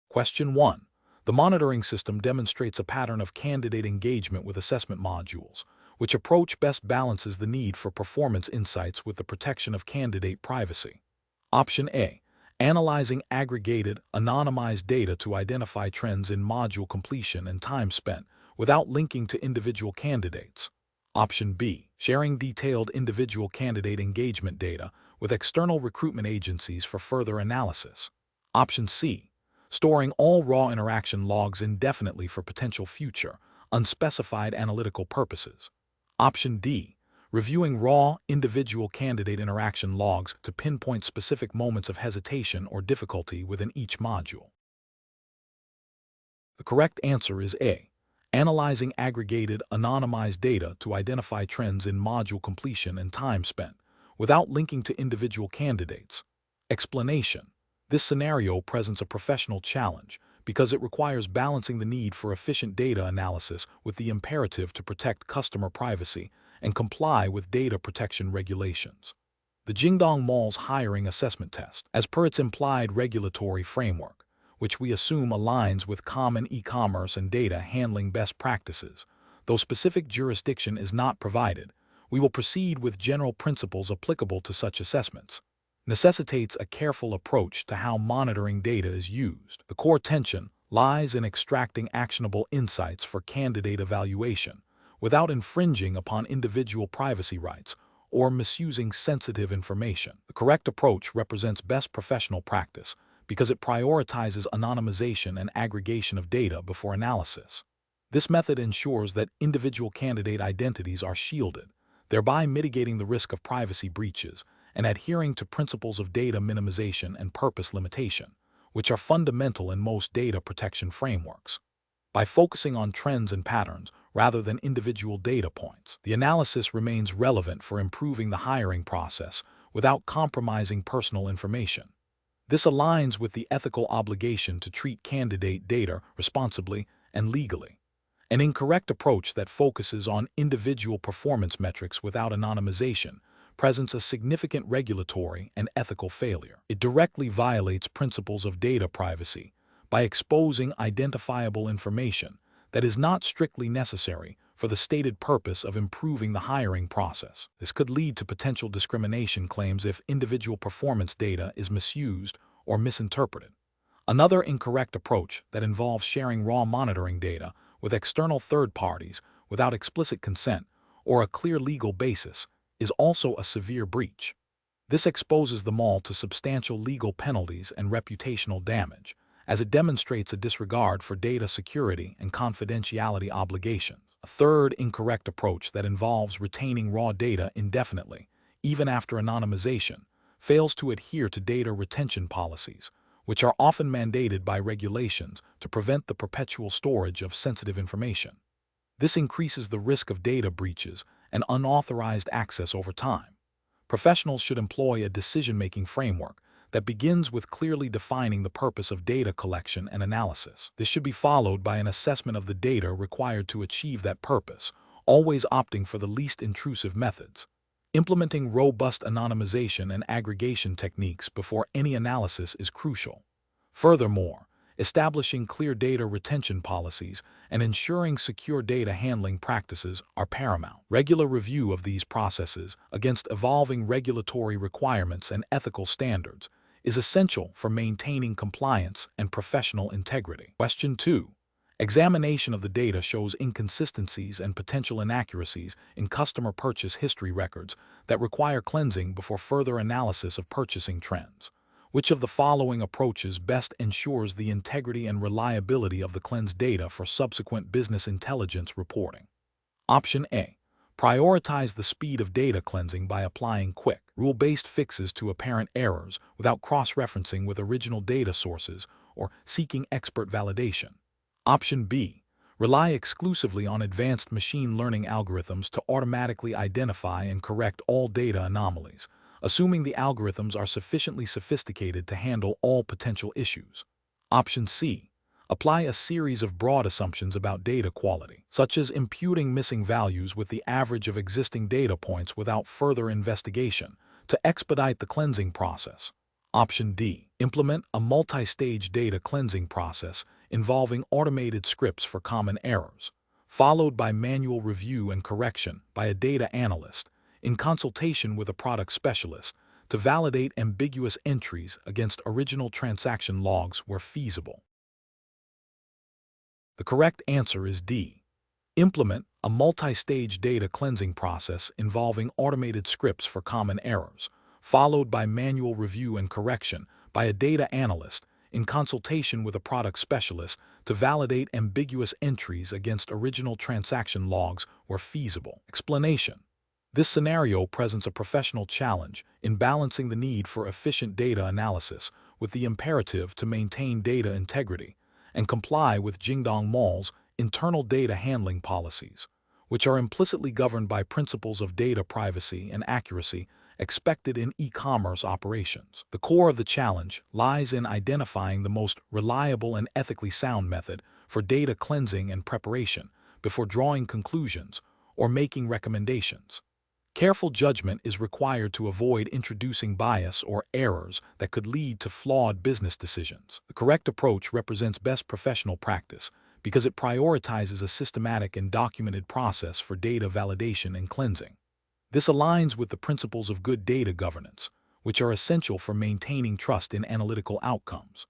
Question 1. The monitoring system demonstrates a pattern of candidate engagement with assessment modules. Which approach best balances the need for performance insights with the protection of candidate privacy? Option A. Analyzing aggregated, anonymized data to identify trends in module completion and time spent without linking to individual candidates. Option B. Sharing detailed individual candidate engagement data with external recruitment agencies for further analysis. Option C. Storing all raw interaction logs indefinitely for potential future, unspecified analytical purposes. Option D. Reviewing raw, individual candidate interaction logs to pinpoint specific moments of hesitation or difficulty within each module. The correct answer is A. Analyzing aggregated, anonymized data to identify trends in module completion and time spent, without linking to individual candidates. Explanation. This scenario presents a professional challenge because it requires balancing the need for efficient data analysis with the imperative to protect customer privacy and comply with data protection regulations. The Jingdong Mall's hiring assessment test, as per its implied regulatory framework, which we assume aligns with common e-commerce and data handling best practices, though specific jurisdiction is not provided, we will proceed with general principles applicable to such assessments. Necessitates a careful approach to how monitoring data is used. The core tension lies in extracting actionable insights for candidate evaluation without infringing upon individual privacy rights or misusing sensitive information. The correct approach represents best professional practice because it prioritizes anonymization and aggregation of data before analysis. This method ensures that individual candidate identities are shielded, thereby mitigating the risk of privacy breaches and adhering to principles of data minimization and purpose limitation, which are fundamental in most data protection frameworks. By focusing on trends and patterns rather than individual data points, the analysis remains relevant for improving the hiring process without compromising personal information. This aligns with the ethical obligation to treat candidate data responsibly and legally. An incorrect approach that focuses on individual performance metrics without anonymization presents a significant regulatory and ethical failure. It directly violates principles of data privacy by exposing identifiable information that is not strictly necessary for the stated purpose of improving the hiring process. This could lead to potential discrimination claims if individual performance data is misused or misinterpreted. Another incorrect approach that involves sharing raw monitoring data with external third parties without explicit consent or a clear legal basis is also a severe breach. This exposes the mall to substantial legal penalties and reputational damage, as it demonstrates a disregard for data security and confidentiality obligations. A third incorrect approach that involves retaining raw data indefinitely, even after anonymization, fails to adhere to data retention policies, which are often mandated by regulations to prevent the perpetual storage of sensitive information. This increases the risk of data breaches and unauthorized access over time. Professionals should employ a decision-making framework that begins with clearly defining the purpose of data collection and analysis. This should be followed by an assessment of the data required to achieve that purpose, always opting for the least intrusive methods. Implementing robust anonymization and aggregation techniques before any analysis is crucial. Furthermore, establishing clear data retention policies and ensuring secure data handling practices are paramount. Regular review of these processes against evolving regulatory requirements and ethical standards is essential for maintaining compliance and professional integrity. Question 2. Examination of the data shows inconsistencies and potential inaccuracies in customer purchase history records that require cleansing before further analysis of purchasing trends. Which of the following approaches best ensures the integrity and reliability of the cleansed data for subsequent business intelligence reporting? Option A. Prioritize the speed of data cleansing by applying quick, rule-based fixes to apparent errors without cross-referencing with original data sources or seeking expert validation. Option B. Rely exclusively on advanced machine learning algorithms to automatically identify and correct all data anomalies, assuming the algorithms are sufficiently sophisticated to handle all potential issues. Option C. Apply a series of broad assumptions about data quality, such as imputing missing values with the average of existing data points without further investigation, to expedite the cleansing process. Option D. Implement a multi-stage data cleansing process involving automated scripts for common errors, followed by manual review and correction by a data analyst in consultation with a product specialist to validate ambiguous entries against original transaction logs where feasible. The correct answer is D. Implement a multi-stage data cleansing process involving automated scripts for common errors, followed by manual review and correction by a data analyst in consultation with a product specialist to validate ambiguous entries against original transaction logs where feasible. Explanation. This scenario presents a professional challenge in balancing the need for efficient data analysis with the imperative to maintain data integrity and comply with Jingdong Mall's internal data handling policies, which are implicitly governed by principles of data privacy and accuracy expected in e-commerce operations. The core of the challenge lies in identifying the most reliable and ethically sound method for data cleansing and preparation before drawing conclusions or making recommendations. Careful judgment is required to avoid introducing bias or errors that could lead to flawed business decisions. The correct approach represents best professional practice because it prioritizes a systematic and documented process for data validation and cleansing. This aligns with the principles of good data governance, which are essential for maintaining trust in analytical outcomes.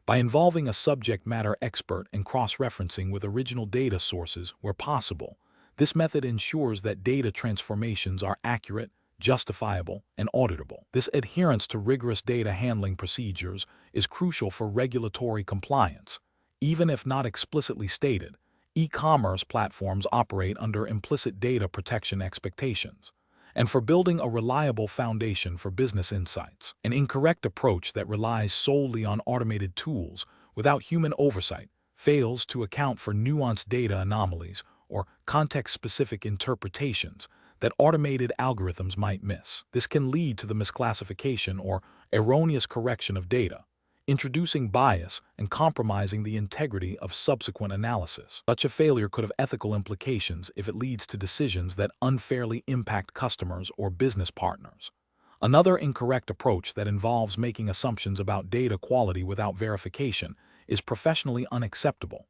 By involving a subject matter expert and cross-referencing with original data sources where possible, this method ensures that data transformations are accurate, justifiable, and auditable. This adherence to rigorous data handling procedures is crucial for regulatory compliance. Even if not explicitly stated, e-commerce platforms operate under implicit data protection expectations, and for building a reliable foundation for business insights. An incorrect approach that relies solely on automated tools without human oversight fails to account for nuanced data anomalies or context-specific interpretations that automated algorithms might miss. This can lead to the misclassification or erroneous correction of data, introducing bias and compromising the integrity of subsequent analysis. Such a failure could have ethical implications if it leads to decisions that unfairly impact customers or business partners. Another incorrect approach that involves making assumptions about data quality without verification is professionally unacceptable.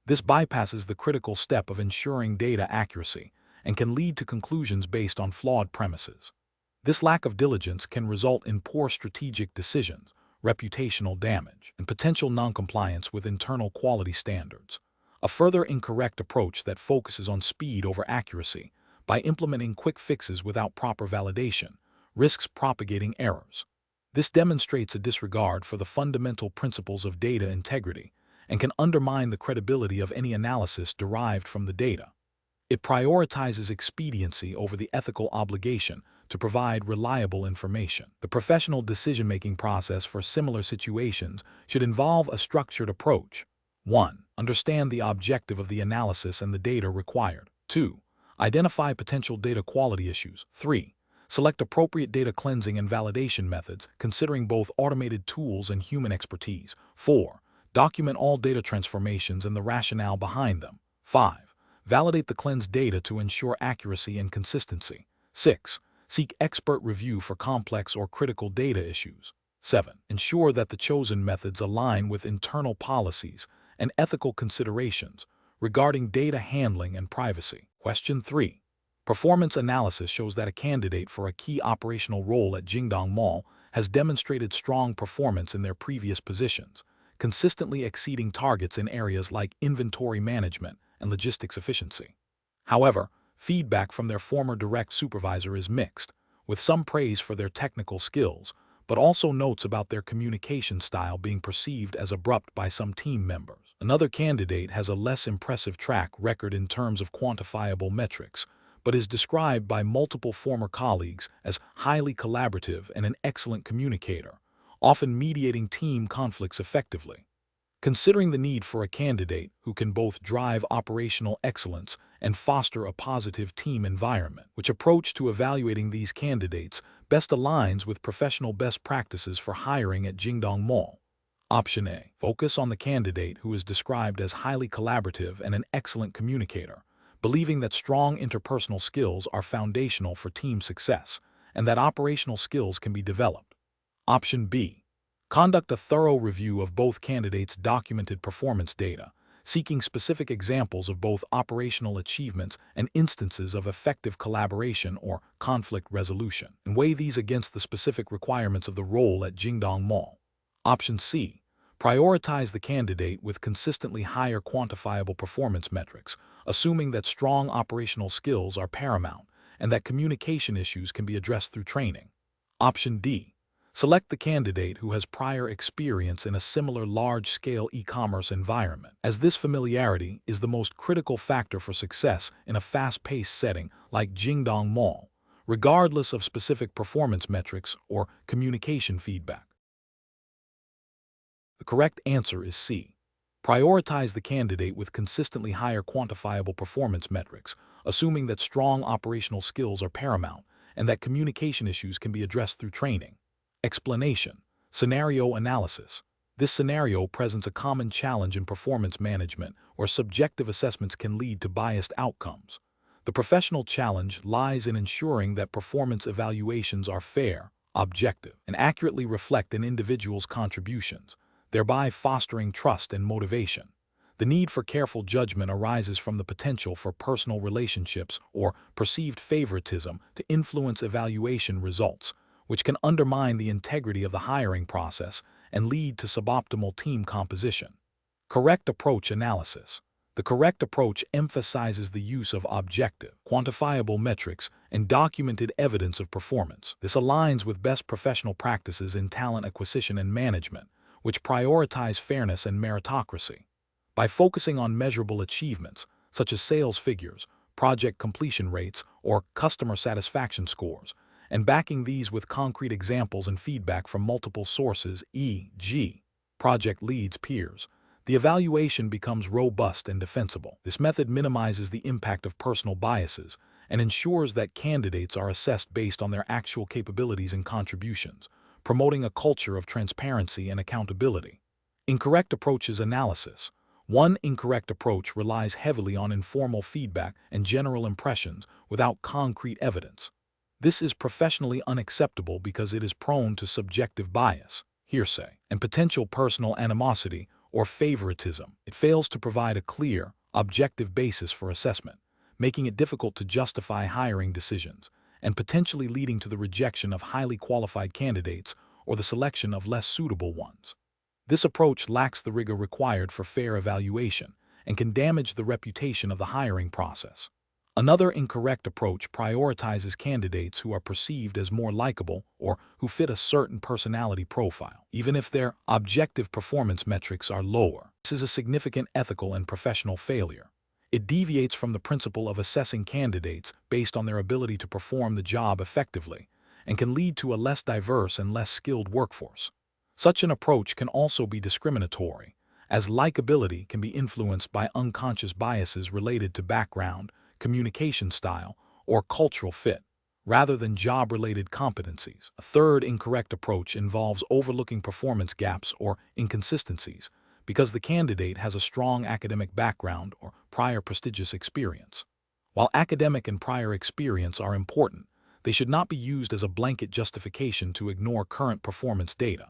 This bypasses the critical step of ensuring data accuracy and can lead to conclusions based on flawed premises. This lack of diligence can result in poor strategic decisions, reputational damage, and potential noncompliance with internal quality standards. A further incorrect approach that focuses on speed over accuracy by implementing quick fixes without proper validation risks propagating errors. This demonstrates a disregard for the fundamental principles of data integrity and can undermine the credibility of any analysis derived from the data. It prioritizes expediency over the ethical obligation to provide reliable information. The professional decision-making process for similar situations should involve a structured approach. 1. Understand the objective of the analysis and the data required. 2. Identify potential data quality issues. 3. Select appropriate data cleansing and validation methods, considering both automated tools and human expertise. 4. Document all data transformations and the rationale behind them. 5. Validate the cleansed data to ensure accuracy and consistency. 6. Seek expert review for complex or critical data issues. 7. Ensure that the chosen methods align with internal policies and ethical considerations regarding data handling and privacy. Question 3. Performance analysis shows that a candidate for a key operational role at Jingdong Mall has demonstrated strong performance in their previous positions, consistently exceeding targets in areas like inventory management and logistics efficiency. However, feedback from their former direct supervisor is mixed, with some praise for their technical skills, but also notes about their communication style being perceived as abrupt by some team members. Another candidate has a less impressive track record in terms of quantifiable metrics, but is described by multiple former colleagues as highly collaborative and an excellent communicator, often mediating team conflicts effectively. Considering the need for a candidate who can both drive operational excellence and foster a positive team environment, which approach to evaluating these candidates best aligns with professional best practices for hiring at Jingdong Mall? Option A. Focus on the candidate who is described as highly collaborative and an excellent communicator, believing that strong interpersonal skills are foundational for team success and that operational skills can be developed. Option B. Conduct a thorough review of both candidates' documented performance data, seeking specific examples of both operational achievements and instances of effective collaboration or conflict resolution, and weigh these against the specific requirements of the role at Jingdong Mall. Option C. Prioritize the candidate with consistently higher quantifiable performance metrics, assuming that strong operational skills are paramount and that communication issues can be addressed through training. Option D. Select the candidate who has prior experience in a similar large-scale e-commerce environment, as this familiarity is the most critical factor for success in a fast-paced setting like Jingdong Mall, regardless of specific performance metrics or communication feedback. The correct answer is C. Prioritize the candidate with consistently higher quantifiable performance metrics, assuming that strong operational skills are paramount and that communication issues can be addressed through training. Explanation. Scenario analysis. This scenario presents a common challenge in performance management where subjective assessments can lead to biased outcomes. The professional challenge lies in ensuring that performance evaluations are fair, objective, and accurately reflect an individual's contributions, thereby fostering trust and motivation. The need for careful judgment arises from the potential for personal relationships or perceived favoritism to influence evaluation results, which can undermine the integrity of the hiring process and lead to suboptimal team composition. Correct approach analysis. The correct approach emphasizes the use of objective, quantifiable metrics and documented evidence of performance. This aligns with best professional practices in talent acquisition and management, which prioritize fairness and meritocracy. By focusing on measurable achievements, such as sales figures, project completion rates, or customer satisfaction scores, and backing these with concrete examples and feedback from multiple sources, e.g., project leads, peers, the evaluation becomes robust and defensible. This method minimizes the impact of personal biases and ensures that candidates are assessed based on their actual capabilities and contributions, promoting a culture of transparency and accountability. Incorrect approaches analysis. One incorrect approach relies heavily on informal feedback and general impressions without concrete evidence. This is professionally unacceptable because it is prone to subjective bias, hearsay, and potential personal animosity or favoritism. It fails to provide a clear, objective basis for assessment, making it difficult to justify hiring decisions and potentially leading to the rejection of highly qualified candidates or the selection of less suitable ones. This approach lacks the rigor required for fair evaluation and can damage the reputation of the hiring process. Another incorrect approach prioritizes candidates who are perceived as more likable or who fit a certain personality profile, even if their objective performance metrics are lower. This is a significant ethical and professional failure. It deviates from the principle of assessing candidates based on their ability to perform the job effectively and can lead to a less diverse and less skilled workforce. Such an approach can also be discriminatory, as likability can be influenced by unconscious biases related to background, communication style, or cultural fit, rather than job-related competencies. A third incorrect approach involves overlooking performance gaps or inconsistencies because the candidate has a strong academic background or prior prestigious experience. While academic and prior experience are important, they should not be used as a blanket justification to ignore current performance data.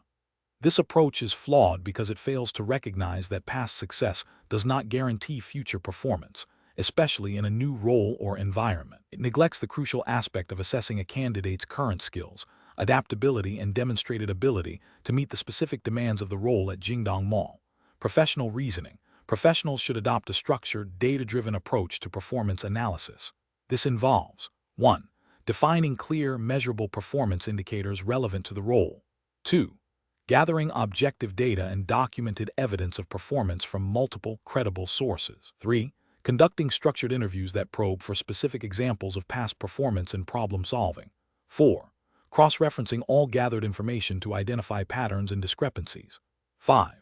This approach is flawed because it fails to recognize that past success does not guarantee future performance, especially in a new role or environment. It neglects the crucial aspect of assessing a candidate's current skills, adaptability, and demonstrated ability to meet the specific demands of the role at Jingdong Mall. Professional reasoning. Professionals should adopt a structured, data-driven approach to performance analysis. This involves 1. Defining clear, measurable performance indicators relevant to the role. 2. Gathering objective data and documented evidence of performance from multiple, credible sources. 3. Conducting structured interviews that probe for specific examples of past performance and problem solving. 4. Cross-referencing all gathered information to identify patterns and discrepancies. 5.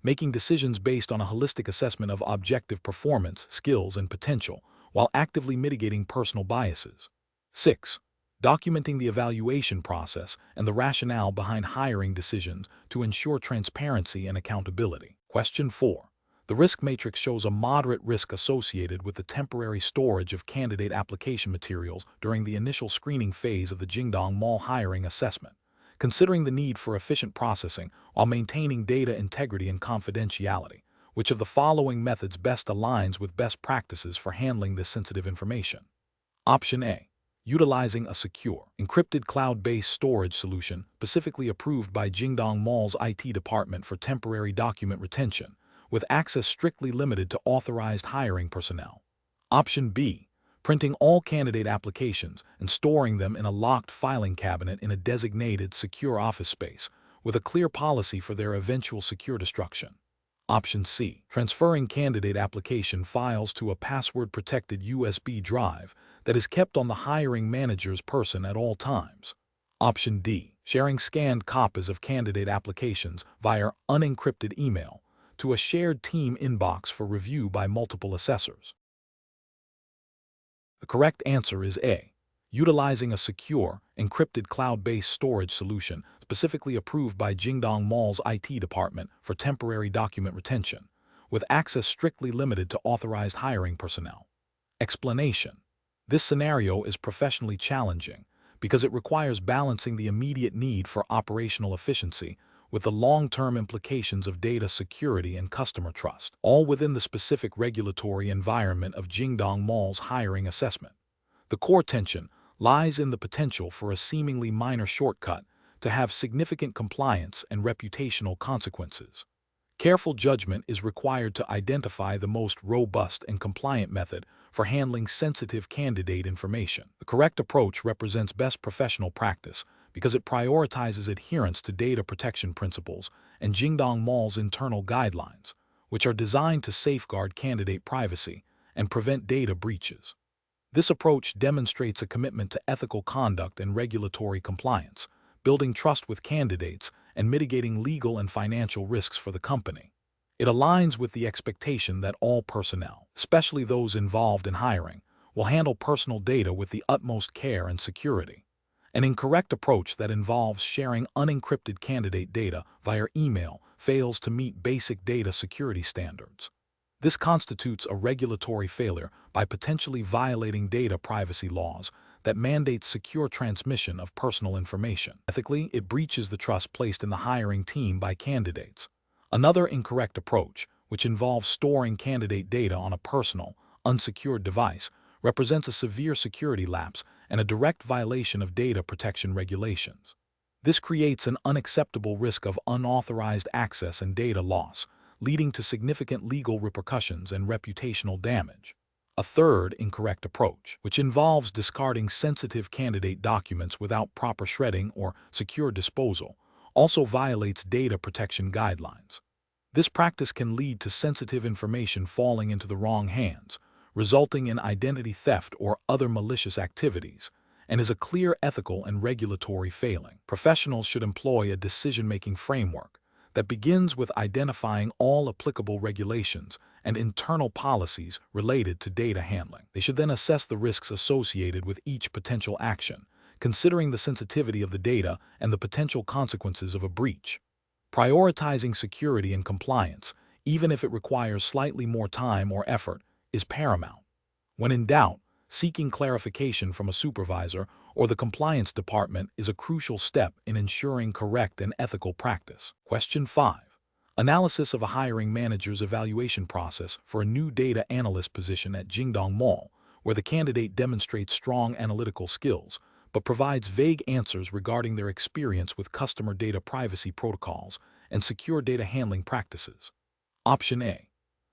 Making decisions based on a holistic assessment of objective performance, skills, and potential, while actively mitigating personal biases. 6. Documenting the evaluation process and the rationale behind hiring decisions to ensure transparency and accountability. Question 4. The risk matrix shows a moderate risk associated with the temporary storage of candidate application materials during the initial screening phase of the Jingdong Mall hiring assessment. considering the need for efficient processing while maintaining data integrity and confidentiality. Which of the following methods best aligns with best practices for handling this sensitive information? Option A. Utilizing a secure, encrypted cloud-based storage solution specifically approved by Jingdong Mall's IT department for temporary document retention, with access strictly limited to authorized hiring personnel. Option B. Printing all candidate applications and storing them in a locked filing cabinet in a designated secure office space, with a clear policy for their eventual secure destruction. Option C. Transferring candidate application files to a password-protected USB drive that is kept on the hiring manager's person at all times. Option D. Sharing scanned copies of candidate applications via unencrypted email to a shared team inbox for review by multiple assessors. The correct answer is A. Utilizing a secure, encrypted cloud-based storage solution specifically approved by Jingdong Mall's IT department for temporary document retention, with access strictly limited to authorized hiring personnel. Explanation: this scenario is professionally challenging because it requires balancing the immediate need for operational efficiency with the long-term implications of data security and customer trust, all within the specific regulatory environment of Jingdong Mall's hiring assessment. The core tension lies in the potential for a seemingly minor shortcut to have significant compliance and reputational consequences. Careful judgment is required to identify the most robust and compliant method for handling sensitive candidate information. The correct approach represents best professional practice because it prioritizes adherence to data protection principles and Jingdong Mall's internal guidelines, which are designed to safeguard candidate privacy and prevent data breaches. This approach demonstrates a commitment to ethical conduct and regulatory compliance, building trust with candidates and mitigating legal and financial risks for the company. It aligns with the expectation that all personnel, especially those involved in hiring, will handle personal data with the utmost care and security. An incorrect approach that involves sharing unencrypted candidate data via email fails to meet basic data security standards. This constitutes a regulatory failure by potentially violating data privacy laws that mandate secure transmission of personal information. Ethically, it breaches the trust placed in the hiring team by candidates. Another incorrect approach, which involves storing candidate data on a personal, unsecured device, represents a severe security lapse and a direct violation of data protection regulations. This creates an unacceptable risk of unauthorized access and data loss, leading to significant legal repercussions and reputational damage. A third incorrect approach, which involves discarding sensitive candidate documents without proper shredding or secure disposal, also violates data protection guidelines. This practice can lead to sensitive information falling into the wrong hands, resulting in identity theft or other malicious activities, and is a clear ethical and regulatory failing. Professionals should employ a decision-making framework that begins with identifying all applicable regulations and internal policies related to data handling. They should then assess the risks associated with each potential action, considering the sensitivity of the data and the potential consequences of a breach. Prioritizing security and compliance, even if it requires slightly more time or effort, is paramount. When in doubt, seeking clarification from a supervisor or the compliance department is a crucial step in ensuring correct and ethical practice. Question 5. Analysis of a hiring manager's evaluation process for a new data analyst position at Jingdong Mall, where the candidate demonstrates strong analytical skills, but provides vague answers regarding their experience with customer data privacy protocols and secure data handling practices. Option A.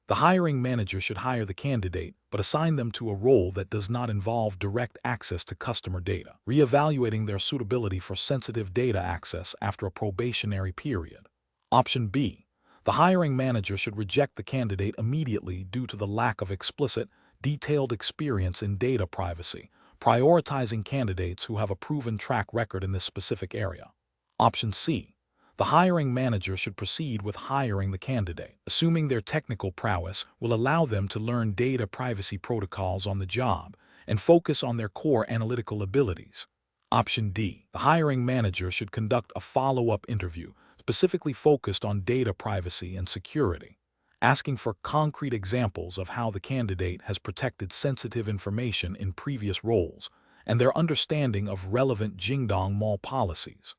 The hiring manager should hire the candidate but assign them to a role that does not involve direct access to customer data, reevaluating their suitability for sensitive data access after a probationary period. Option B. The hiring manager should reject the candidate immediately due to the lack of explicit, detailed experience in data privacy, prioritizing candidates who have a proven track record in this specific area. Option C. The hiring manager should proceed with hiring the candidate, assuming their technical prowess will allow them to learn data privacy protocols on the job and focus on their core analytical abilities. Option D. The hiring manager should conduct a follow-up interview specifically focused on data privacy and security, asking for concrete examples of how the candidate has protected sensitive information in previous roles and their understanding of relevant Jingdong Mall policies.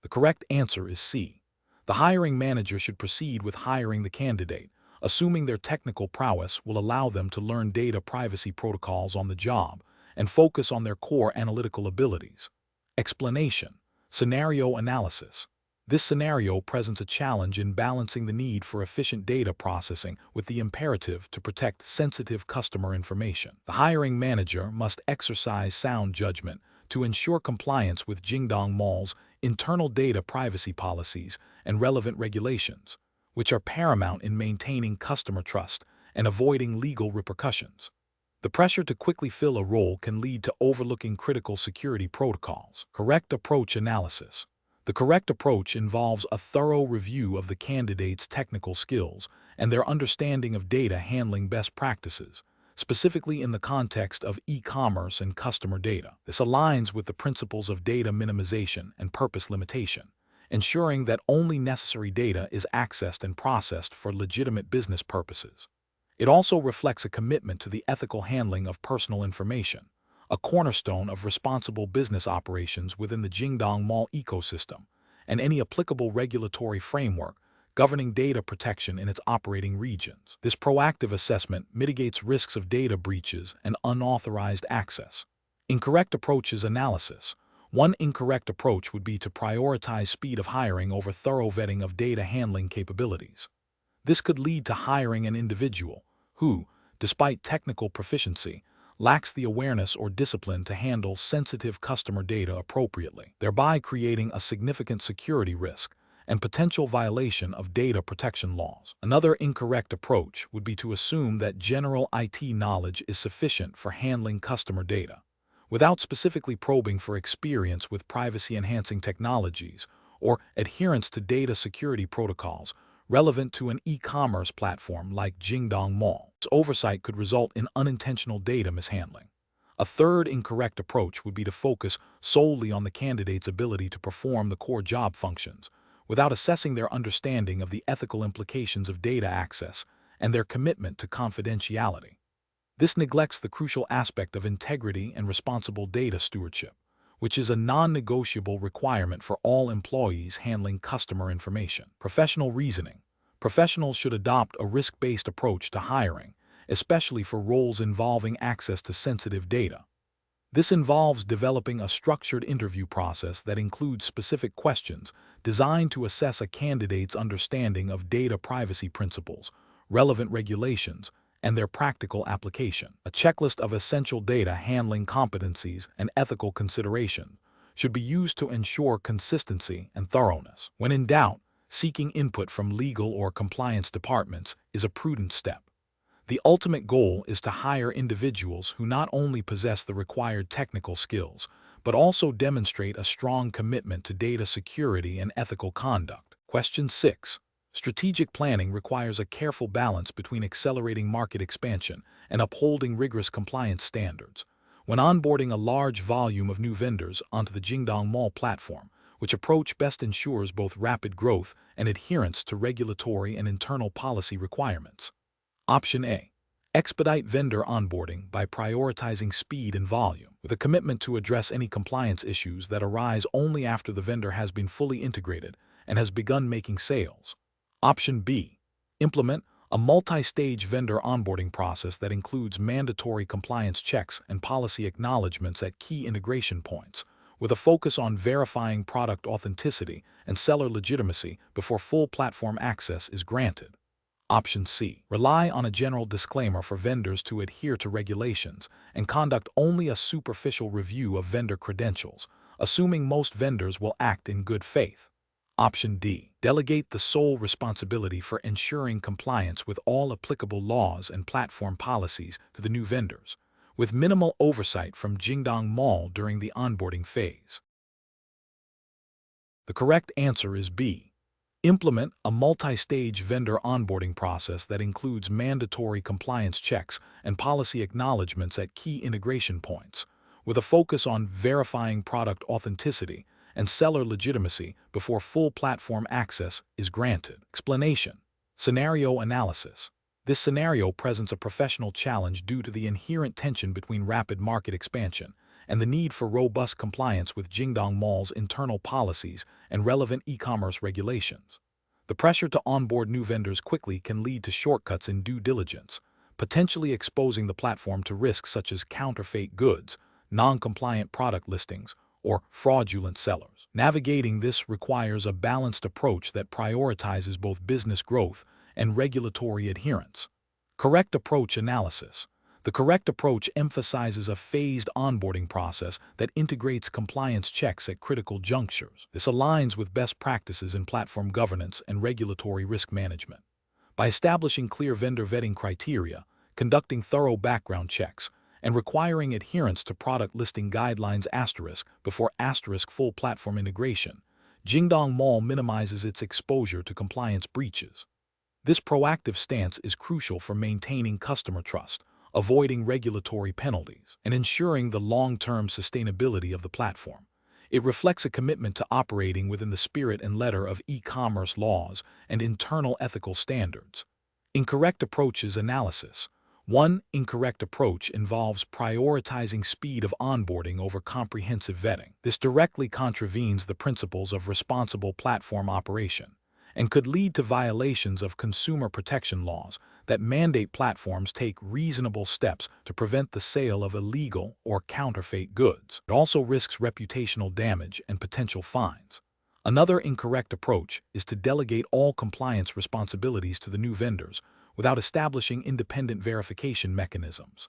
The correct answer is C. The hiring manager should proceed with hiring the candidate, assuming their technical prowess will allow them to learn data privacy protocols on the job and focus on their core analytical abilities. Explanation: scenario analysis. This scenario presents a challenge in balancing the need for efficient data processing with the imperative to protect sensitive customer information. The hiring manager must exercise sound judgment to ensure compliance with Jingdong Mall's internal data privacy policies and relevant regulations, which are paramount in maintaining customer trust and avoiding legal repercussions. The pressure to quickly fill a role can lead to overlooking critical security protocols. Correct approach analysis. The correct approach involves a thorough review of the candidate's technical skills and their understanding of data handling best practices, specifically in the context of e-commerce and customer data. This aligns with the principles of data minimization and purpose limitation, ensuring that only necessary data is accessed and processed for legitimate business purposes. It also reflects a commitment to the ethical handling of personal information, a cornerstone of responsible business operations within the Jingdong Mall ecosystem, and any applicable regulatory framework governing data protection in its operating regions. This proactive assessment mitigates risks of data breaches and unauthorized access. Incorrect approaches analysis. One incorrect approach would be to prioritize speed of hiring over thorough vetting of data handling capabilities. This could lead to hiring an individual who, despite technical proficiency, lacks the awareness or discipline to handle sensitive customer data appropriately, thereby creating a significant security risk and potential violation of data protection laws. Another incorrect approach would be to assume that general IT knowledge is sufficient for handling customer data, without specifically probing for experience with privacy-enhancing technologies or adherence to data security protocols relevant to an e-commerce platform like Jingdong Mall. This oversight could result in unintentional data mishandling. A third incorrect approach would be to focus solely on the candidate's ability to perform the core job functions, without assessing their understanding of the ethical implications of data access and their commitment to confidentiality. This neglects the crucial aspect of integrity and responsible data stewardship, which is a non-negotiable requirement for all employees handling customer information. Professional reasoning. Professionals should adopt a risk-based approach to hiring, especially for roles involving access to sensitive data. This involves developing a structured interview process that includes specific questions designed to assess a candidate's understanding of data privacy principles, relevant regulations, and their practical application. A checklist of essential data handling competencies and ethical considerations should be used to ensure consistency and thoroughness. When in doubt, seeking input from legal or compliance departments is a prudent step. The ultimate goal is to hire individuals who not only possess the required technical skills, but also demonstrate a strong commitment to data security and ethical conduct. Question 6. Strategic planning requires a careful balance between accelerating market expansion and upholding rigorous compliance standards. When onboarding a large volume of new vendors onto the Jingdong Mall platform, which approach best ensures both rapid growth and adherence to regulatory and internal policy requirements. Option A. Expedite vendor onboarding by prioritizing speed and volume, with a commitment to address any compliance issues that arise only after the vendor has been fully integrated and has begun making sales. Option B. Implement a multi-stage vendor onboarding process that includes mandatory compliance checks and policy acknowledgments at key integration points, with a focus on verifying product authenticity and seller legitimacy before full platform access is granted. Option C. Rely on a general disclaimer for vendors to adhere to regulations and conduct only a superficial review of vendor credentials, assuming most vendors will act in good faith. Option D. Delegate the sole responsibility for ensuring compliance with all applicable laws and platform policies to the new vendors, with minimal oversight from Jingdong Mall during the onboarding phase. The correct answer is B. Implement a multi-stage vendor onboarding process that includes mandatory compliance checks and policy acknowledgments at key integration points, with a focus on verifying product authenticity and seller legitimacy before full platform access is granted. Explanation. Scenario analysis. This scenario presents a professional challenge due to the inherent tension between rapid market expansion and the need for robust compliance with Jingdong Mall's internal policies and relevant e-commerce regulations. The pressure to onboard new vendors quickly can lead to shortcuts in due diligence, potentially exposing the platform to risks such as counterfeit goods, non-compliant product listings, or fraudulent sellers. Navigating this requires a balanced approach that prioritizes both business growth and regulatory adherence. Correct approach analysis. The correct approach emphasizes a phased onboarding process that integrates compliance checks at critical junctures. This aligns with best practices in platform governance and regulatory risk management. By establishing clear vendor vetting criteria, conducting thorough background checks, and requiring adherence to product listing guidelines before full platform integration, Jingdong Mall minimizes its exposure to compliance breaches. This proactive stance is crucial for maintaining customer trust, avoiding regulatory penalties, and ensuring the long-term sustainability of the platform. It reflects a commitment to operating within the spirit and letter of e-commerce laws and internal ethical standards. Incorrect approaches analysis. One incorrect approach involves prioritizing speed of onboarding over comprehensive vetting. This directly contravenes the principles of responsible platform operation and could lead to violations of consumer protection laws that mandate platforms take reasonable steps to prevent the sale of illegal or counterfeit goods. It also risks reputational damage and potential fines. Another incorrect approach is to delegate all compliance responsibilities to the new vendors without establishing independent verification mechanisms.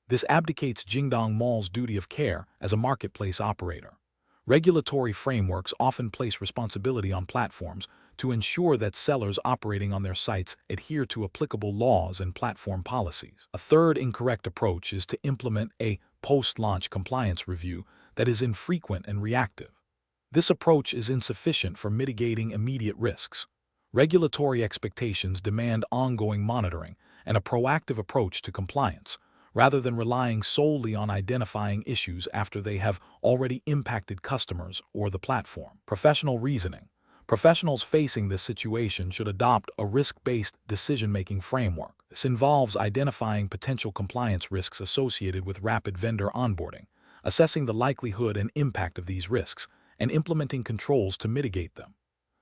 This abdicates Jingdong Mall's duty of care as a marketplace operator. Regulatory frameworks often place responsibility on platforms to ensure that sellers operating on their sites adhere to applicable laws and platform policies. A third incorrect approach is to implement a post-launch compliance review that is infrequent and reactive. This approach is insufficient for mitigating immediate risks. Regulatory expectations demand ongoing monitoring and a proactive approach to compliance, rather than relying solely on identifying issues after they have already impacted customers or the platform. Professional reasoning. Professionals facing this situation should adopt a risk-based decision-making framework. This involves identifying potential compliance risks associated with rapid vendor onboarding, assessing the likelihood and impact of these risks, and implementing controls to mitigate them.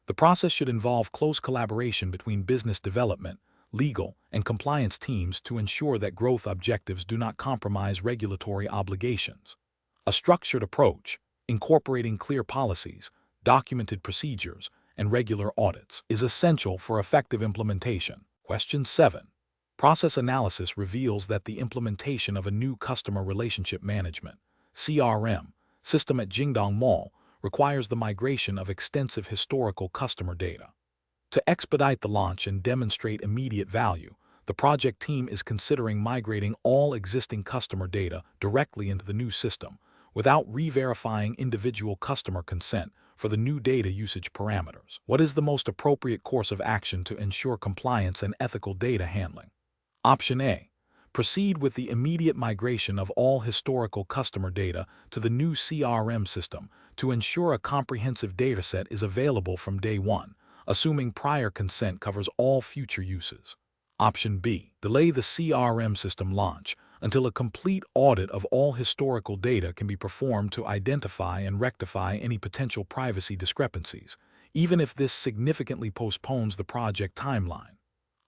The process should involve close collaboration between business development, legal, and compliance teams to ensure that growth objectives do not compromise regulatory obligations. A structured approach, incorporating clear policies, documented procedures, and regular audits, is essential for effective implementation. Question 7. Process analysis reveals that the implementation of a new customer relationship management (CRM) system at Jingdong Mall requires the migration of extensive historical customer data. To expedite the launch and demonstrate immediate value, the project team is considering migrating all existing customer data directly into the new system, without re-verifying individual customer consent for the new data usage parameters. What is the most appropriate course of action to ensure compliance and ethical data handling? Option A. Proceed with the immediate migration of all historical customer data to the new CRM system to ensure a comprehensive dataset is available from day one, assuming prior consent covers all future uses. Option B. Delay the CRM system launch until a complete audit of all historical data can be performed to identify and rectify any potential privacy discrepancies, even if this significantly postpones the project timeline.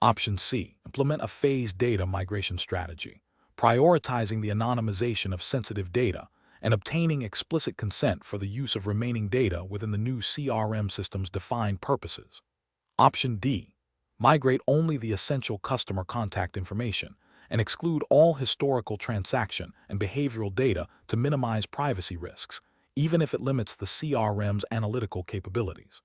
Option C. Implement a phased data migration strategy, prioritizing the anonymization of sensitive data and obtaining explicit consent for the use of remaining data within the new CRM system's defined purposes. Option D. Migrate only the essential customer contact information and exclude all historical transaction and behavioral data to minimize privacy risks, even if it limits the CRM's analytical capabilities.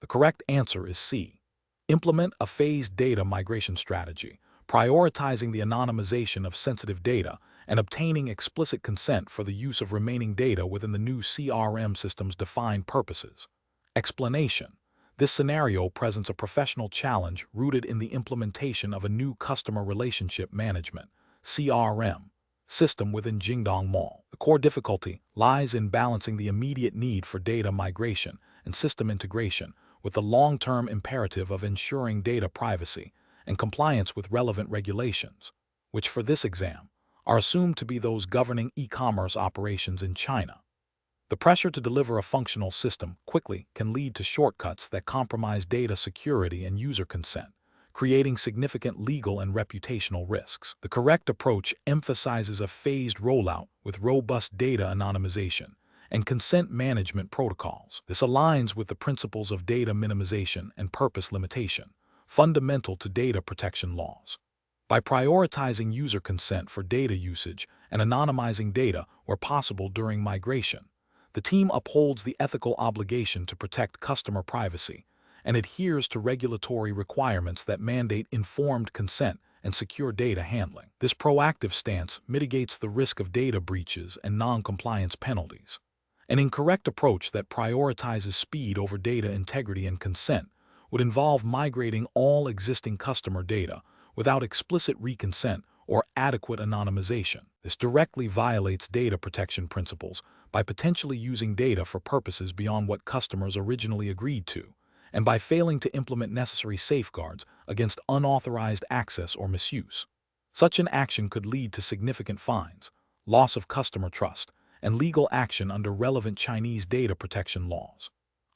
The correct answer is C. Implement a phased data migration strategy, prioritizing the anonymization of sensitive data and obtaining explicit consent for the use of remaining data within the new CRM system's defined purposes. Explanation. This scenario presents a professional challenge rooted in the implementation of a new customer relationship management (CRM) system within Jingdong Mall. The core difficulty lies in balancing the immediate need for data migration and system integration with the long-term imperative of ensuring data privacy and compliance with relevant regulations, which for this exam are assumed to be those governing e-commerce operations in China. The pressure to deliver a functional system quickly can lead to shortcuts that compromise data security and user consent, creating significant legal and reputational risks. The correct approach emphasizes a phased rollout with robust data anonymization and consent management protocols. This aligns with the principles of data minimization and purpose limitation, fundamental to data protection laws. By prioritizing user consent for data usage and anonymizing data where possible during migration, the team upholds the ethical obligation to protect customer privacy and adheres to regulatory requirements that mandate informed consent and secure data handling. This proactive stance mitigates the risk of data breaches and non-compliance penalties. An incorrect approach that prioritizes speed over data integrity and consent would involve migrating all existing customer data without explicit reconsent or adequate anonymization. This directly violates data protection principles by potentially using data for purposes beyond what customers originally agreed to, and by failing to implement necessary safeguards against unauthorized access or misuse. Such an action could lead to significant fines, loss of customer trust, and legal action under relevant Chinese data protection laws.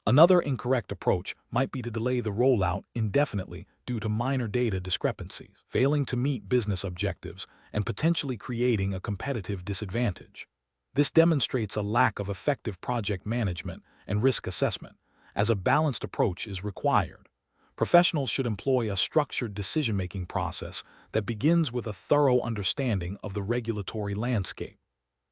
Another incorrect approach might be to delay the rollout indefinitely due to minor data discrepancies, failing to meet business objectives and potentially creating a competitive disadvantage. This demonstrates a lack of effective project management and risk assessment, as a balanced approach is required. Professionals should employ a structured decision-making process that begins with a thorough understanding of the regulatory landscape.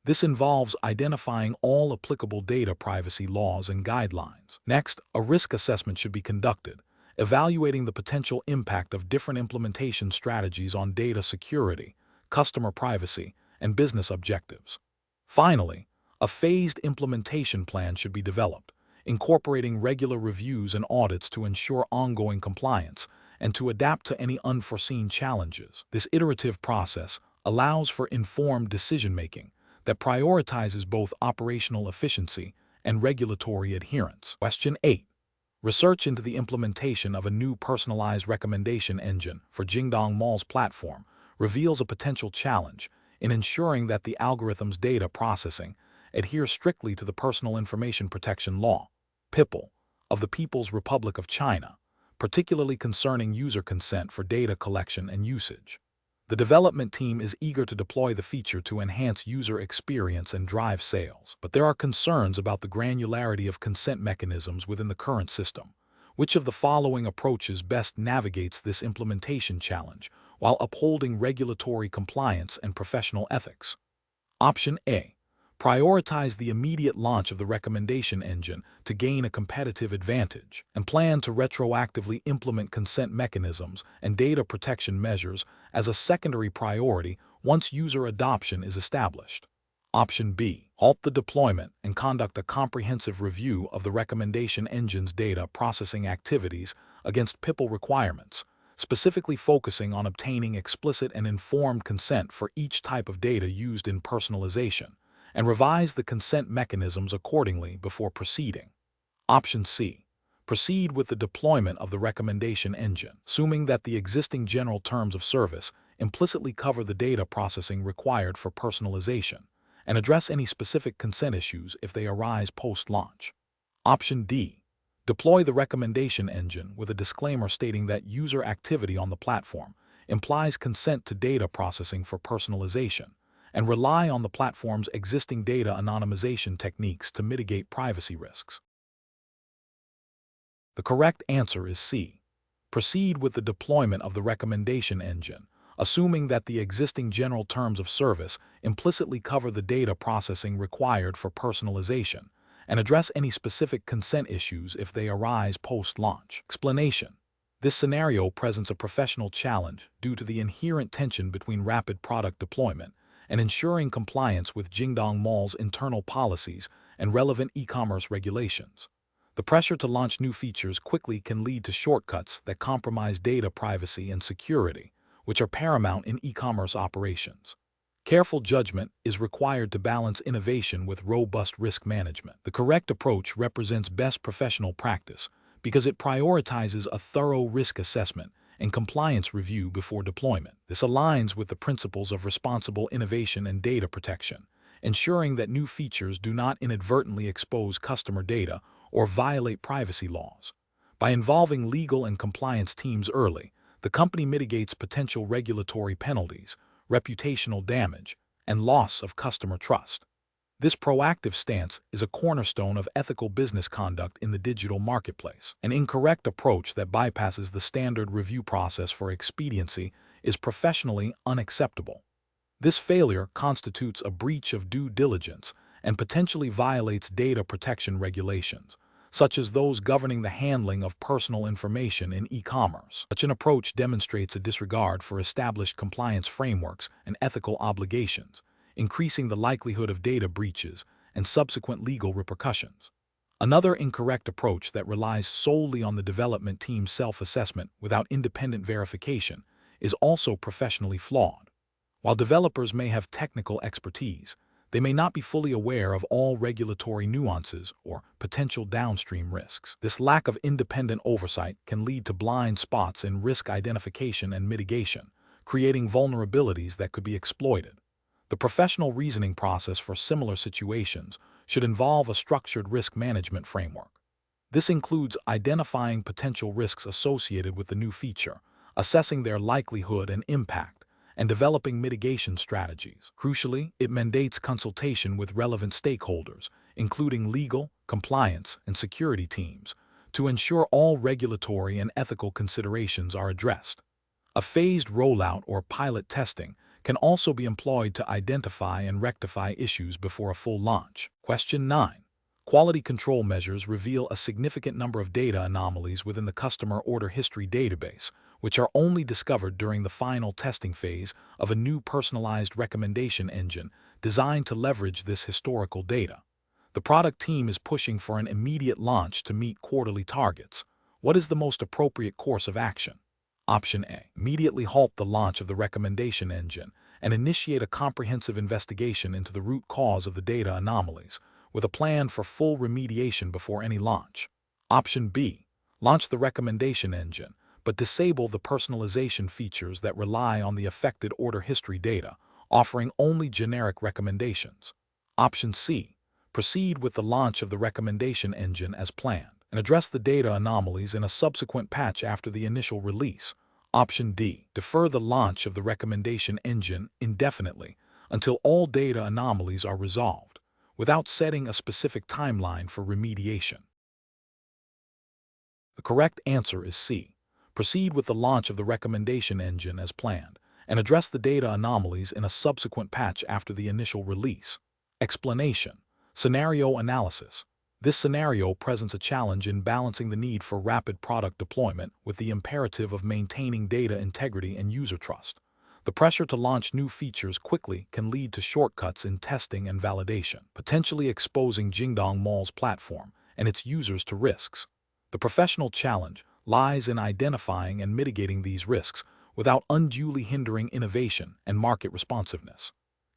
This involves identifying all applicable data privacy laws and guidelines. Next, a risk assessment should be conducted, evaluating the potential impact of different implementation strategies on data security, customer privacy, and business objectives. Finally, a phased implementation plan should be developed, incorporating regular reviews and audits to ensure ongoing compliance and to adapt to any unforeseen challenges. This iterative process allows for informed decision-making that prioritizes both operational efficiency and regulatory adherence. Question 8. Research into the implementation of a new personalized recommendation engine for Jingdong Mall's platform reveals a potential challenge in ensuring that the algorithm's data processing adheres strictly to the Personal Information Protection Law, PIPL, of the People's Republic of China, particularly concerning user consent for data collection and usage. The development team is eager to deploy the feature to enhance user experience and drive sales, but there are concerns about the granularity of consent mechanisms within the current system. Which of the following approaches best navigates this implementation challenge while upholding regulatory compliance and professional ethics? Option A. Prioritize the immediate launch of the recommendation engine to gain a competitive advantage, and plan to retroactively implement consent mechanisms and data protection measures as a secondary priority once user adoption is established. Option B. Halt the deployment and conduct a comprehensive review of the recommendation engine's data processing activities against PIPL requirements, specifically focusing on obtaining explicit and informed consent for each type of data used in personalization, and revise the consent mechanisms accordingly before proceeding. Option C. Proceed with the deployment of the recommendation engine, assuming that the existing general terms of service implicitly cover the data processing required for personalization, and address any specific consent issues if they arise post-launch. Option D. Deploy the recommendation engine with a disclaimer stating that user activity on the platform implies consent to data processing for personalization, and rely on the platform's existing data anonymization techniques to mitigate privacy risks. The correct answer is C. Proceed with the deployment of the recommendation engine, assuming that the existing general terms of service implicitly cover the data processing required for personalization, and address any specific consent issues if they arise post-launch. Explanation. This scenario presents a professional challenge due to the inherent tension between rapid product deployment and ensuring compliance with Jingdong Mall's internal policies and relevant e-commerce regulations. The pressure to launch new features quickly can lead to shortcuts that compromise data privacy and security, which are paramount in e-commerce operations. Careful judgment is required to balance innovation with robust risk management. The correct approach represents best professional practice because it prioritizes a thorough risk assessment and compliance review before deployment. This aligns with the principles of responsible innovation and data protection, ensuring that new features do not inadvertently expose customer data or violate privacy laws. By involving legal and compliance teams early, the company mitigates potential regulatory penalties, reputational damage, and loss of customer trust. This proactive stance is a cornerstone of ethical business conduct in the digital marketplace. An incorrect approach that bypasses the standard review process for expediency is professionally unacceptable. This failure constitutes a breach of due diligence and potentially violates data protection regulations, such as those governing the handling of personal information in e-commerce. Such an approach demonstrates a disregard for established compliance frameworks and ethical obligations, increasing the likelihood of data breaches and subsequent legal repercussions. Another incorrect approach that relies solely on the development team's self-assessment without independent verification is also professionally flawed. While developers may have technical expertise, they may not be fully aware of all regulatory nuances or potential downstream risks. This lack of independent oversight can lead to blind spots in risk identification and mitigation, creating vulnerabilities that could be exploited. The professional reasoning process for similar situations should involve a structured risk management framework. This includes identifying potential risks associated with the new feature, assessing their likelihood and impact, and developing mitigation strategies. Crucially, it mandates consultation with relevant stakeholders, including legal, compliance, and security teams, to ensure all regulatory and ethical considerations are addressed. A phased rollout or pilot testing can also be employed to identify and rectify issues before a full launch. Question 9. Quality control measures reveal a significant number of data anomalies within the customer order history database, which are only discovered during the final testing phase of a new personalized recommendation engine designed to leverage this historical data. The product team is pushing for an immediate launch to meet quarterly targets. What is the most appropriate course of action? Option A. Immediately halt the launch of the recommendation engine and initiate a comprehensive investigation into the root cause of the data anomalies, with a plan for full remediation before any launch. Option B. Launch the recommendation engine, but disable the personalization features that rely on the affected order history data, offering only generic recommendations. Option C. Proceed with the launch of the recommendation engine as planned and address the data anomalies in a subsequent patch after the initial release. Option D. Defer the launch of the recommendation engine indefinitely until all data anomalies are resolved, without setting a specific timeline for remediation. The correct answer is C. Proceed with the launch of the recommendation engine as planned and address the data anomalies in a subsequent patch after the initial release. Explanation. Scenario analysis. This scenario presents a challenge in balancing the need for rapid product deployment with the imperative of maintaining data integrity and user trust. The pressure to launch new features quickly can lead to shortcuts in testing and validation, potentially exposing Jingdong Mall's platform and its users to risks. The professional challenge lies in identifying and mitigating these risks without unduly hindering innovation and market responsiveness.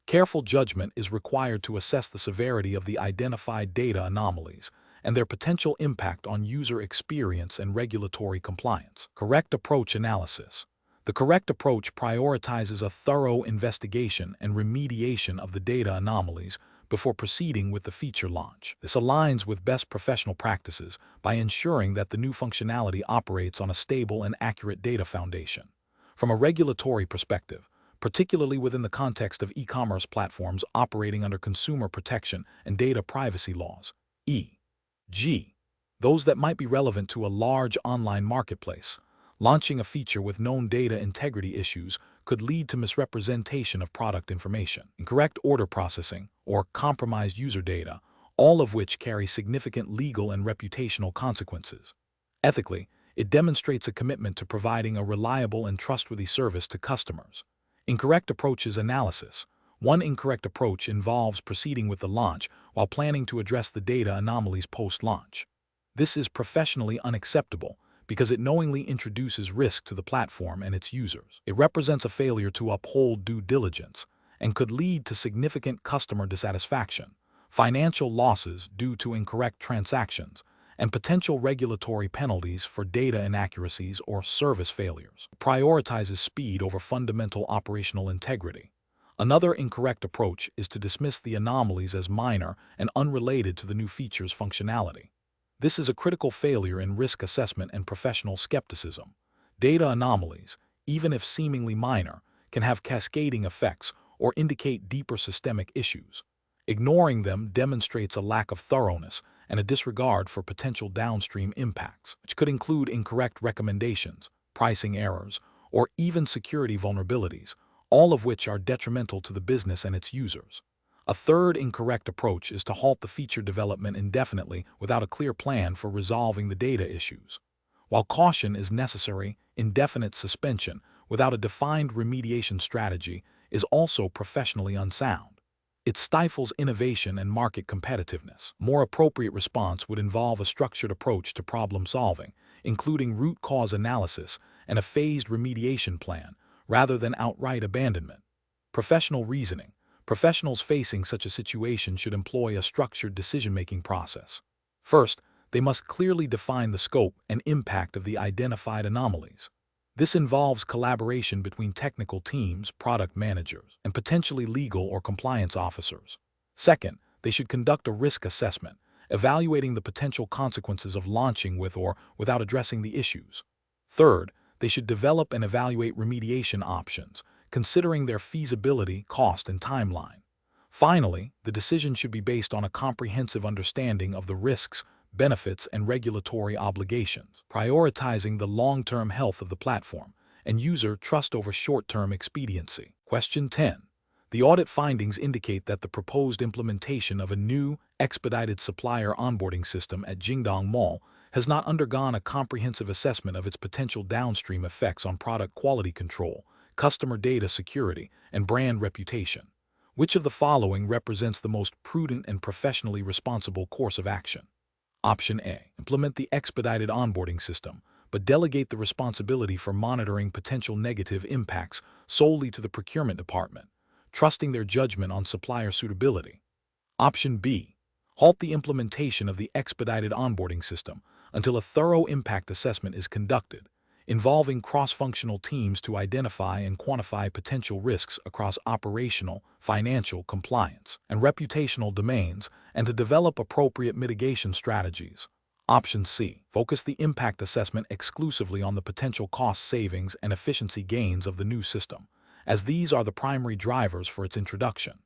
Careful judgment is required to assess the severity of the identified data anomalies and their potential impact on user experience and regulatory compliance. Correct approach analysis. The correct approach prioritizes a thorough investigation and remediation of the data anomalies before proceeding with the feature launch. This aligns with best professional practices by ensuring that the new functionality operates on a stable and accurate data foundation. From a regulatory perspective, particularly within the context of e-commerce platforms operating under consumer protection and data privacy laws, e.g., those that might be relevant to a large online marketplace, launching a feature with known data integrity issues could lead to misrepresentation of product information, incorrect order processing, or compromised user data, all of which carry significant legal and reputational consequences. Ethically, it demonstrates a commitment to providing a reliable and trustworthy service to customers. Incorrect approaches analysis. One incorrect approach involves proceeding with the launch while planning to address the data anomalies post-launch. This is professionally unacceptable because it knowingly introduces risk to the platform and its users. It represents a failure to uphold due diligence and could lead to significant customer dissatisfaction, financial losses due to incorrect transactions, and potential regulatory penalties for data inaccuracies or service failures. It prioritizes speed over fundamental operational integrity. Another incorrect approach is to dismiss the anomalies as minor and unrelated to the new feature's functionality. This is a critical failure in risk assessment and professional skepticism. Data anomalies, even if seemingly minor, can have cascading effects or indicate deeper systemic issues. Ignoring them demonstrates a lack of thoroughness and a disregard for potential downstream impacts, which could include incorrect recommendations, pricing errors, or even security vulnerabilities, all of which are detrimental to the business and its users. A third incorrect approach is to halt the feature development indefinitely without a clear plan for resolving the data issues. While caution is necessary, indefinite suspension without a defined remediation strategy is also professionally unsound. It stifles innovation and market competitiveness. A more appropriate response would involve a structured approach to problem solving, including root cause analysis and a phased remediation plan, rather than outright abandonment. Professional reasoning. Professionals facing such a situation should employ a structured decision-making process. First, they must clearly define the scope and impact of the identified anomalies. This involves collaboration between technical teams, product managers, and potentially legal or compliance officers. Second, they should conduct a risk assessment, evaluating the potential consequences of launching with or without addressing the issues. Third, they should develop and evaluate remediation options, considering their feasibility, cost, and timeline. Finally, the decision should be based on a comprehensive understanding of the risks, benefits, and regulatory obligations, prioritizing the long-term health of the platform and user trust over short-term expediency. Question 10. The audit findings indicate that the proposed implementation of a new, expedited supplier onboarding system at Jingdong Mall has not undergone a comprehensive assessment of its potential downstream effects on product quality control, customer data security, and brand reputation. Which of the following represents the most prudent and professionally responsible course of action? Option A. Implement the expedited onboarding system, but delegate the responsibility for monitoring potential negative impacts solely to the procurement department, trusting their judgment on supplier suitability. Option B. Halt the implementation of the expedited onboarding system until a thorough impact assessment is conducted, involving cross-functional teams to identify and quantify potential risks across operational, financial, compliance, and reputational domains, and to develop appropriate mitigation strategies. Option C. Focus the impact assessment exclusively on the potential cost savings and efficiency gains of the new system, as these are the primary drivers for its introduction.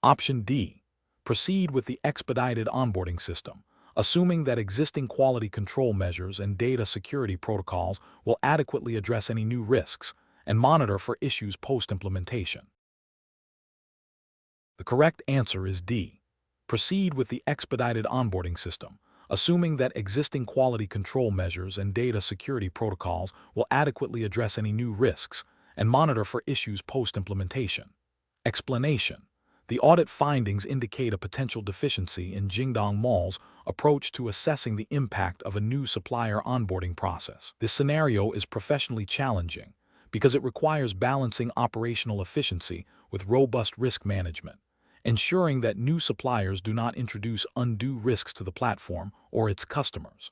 Option D. Proceed with the expedited onboarding system, assuming that existing quality control measures and data security protocols will adequately address any new risks and monitor for issues post-implementation. The correct answer is D. Proceed with the expedited onboarding system, assuming that existing quality control measures and data security protocols will adequately address any new risks and monitor for issues post-implementation. Explanation. The audit findings indicate a potential deficiency in Jingdong Mall's approach to assessing the impact of a new supplier onboarding process. This scenario is professionally challenging because it requires balancing operational efficiency with robust risk management, ensuring that new suppliers do not introduce undue risks to the platform or its customers.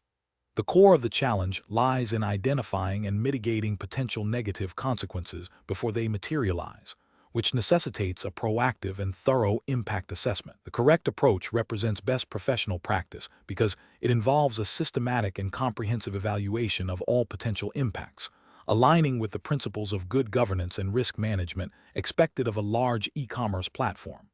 The core of the challenge lies in identifying and mitigating potential negative consequences before they materialize, which necessitates a proactive and thorough impact assessment. The correct approach represents best professional practice because it involves a systematic and comprehensive evaluation of all potential impacts, aligning with the principles of good governance and risk management expected of a large e-commerce platform.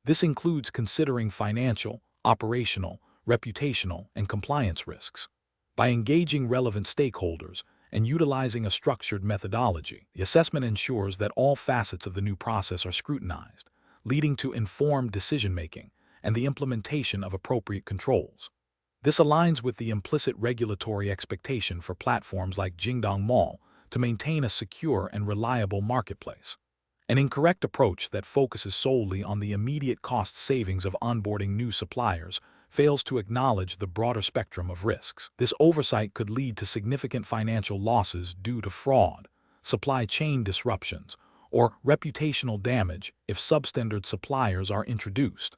This includes considering financial, operational, reputational, and compliance risks. By engaging relevant stakeholders and utilizing a structured methodology, the assessment ensures that all facets of the new process are scrutinized, leading to informed decision-making and the implementation of appropriate controls. This aligns with the implicit regulatory expectation for platforms like Jingdong Mall to maintain a secure and reliable marketplace. An incorrect approach that focuses solely on the immediate cost savings of onboarding new suppliers fails to acknowledge the broader spectrum of risks. This oversight could lead to significant financial losses due to fraud, supply chain disruptions, or reputational damage if substandard suppliers are introduced.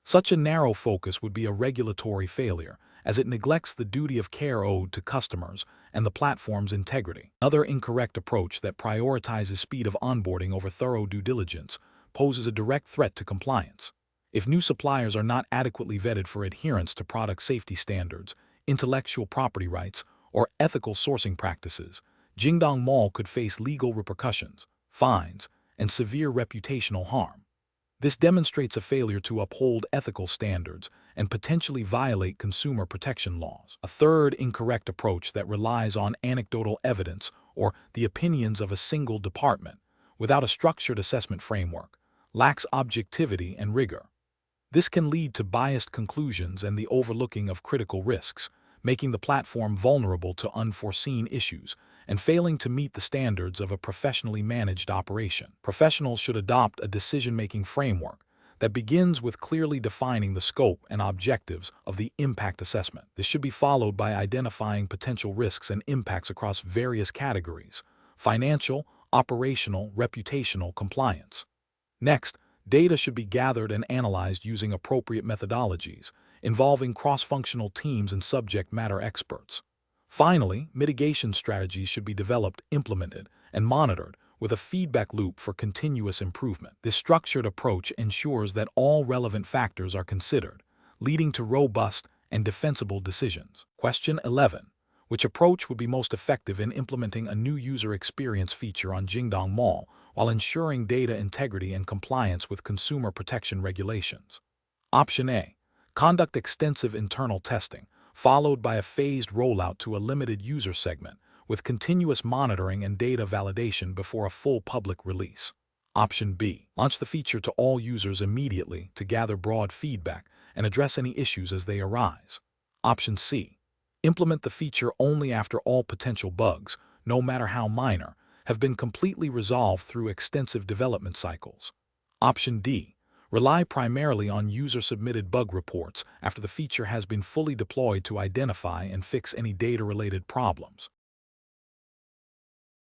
Such a narrow focus would be a regulatory failure as it neglects the duty of care owed to customers and the platform's integrity. Another incorrect approach that prioritizes speed of onboarding over thorough due diligence poses a direct threat to compliance. If new suppliers are not adequately vetted for adherence to product safety standards, intellectual property rights, or ethical sourcing practices, Jingdong Mall could face legal repercussions, fines, and severe reputational harm. This demonstrates a failure to uphold ethical standards and potentially violate consumer protection laws. A third incorrect approach that relies on anecdotal evidence or the opinions of a single department, without a structured assessment framework, lacks objectivity and rigor. This can lead to biased conclusions and the overlooking of critical risks, making the platform vulnerable to unforeseen issues and failing to meet the standards of a professionally managed operation. Professionals should adopt a decision-making framework that begins with clearly defining the scope and objectives of the impact assessment. This should be followed by identifying potential risks and impacts across various categories: financial, operational, reputational, compliance. Next, data should be gathered and analyzed using appropriate methodologies, involving cross-functional teams and subject matter experts. Finally, mitigation strategies should be developed, implemented, and monitored with a feedback loop for continuous improvement. This structured approach ensures that all relevant factors are considered, leading to robust and defensible decisions. Question 11. Which approach would be most effective in implementing a new user experience feature on Jingdong Mall while ensuring data integrity and compliance with consumer protection regulations? Option A. Conduct extensive internal testing, followed by a phased rollout to a limited user segment, with continuous monitoring and data validation before a full public release. Option B. Launch the feature to all users immediately to gather broad feedback and address any issues as they arise. Option C. Implement the feature only after all potential bugs, no matter how minor, have been completely resolved through extensive development cycles. Option D. Rely primarily on user-submitted bug reports after the feature has been fully deployed to identify and fix any data-related problems.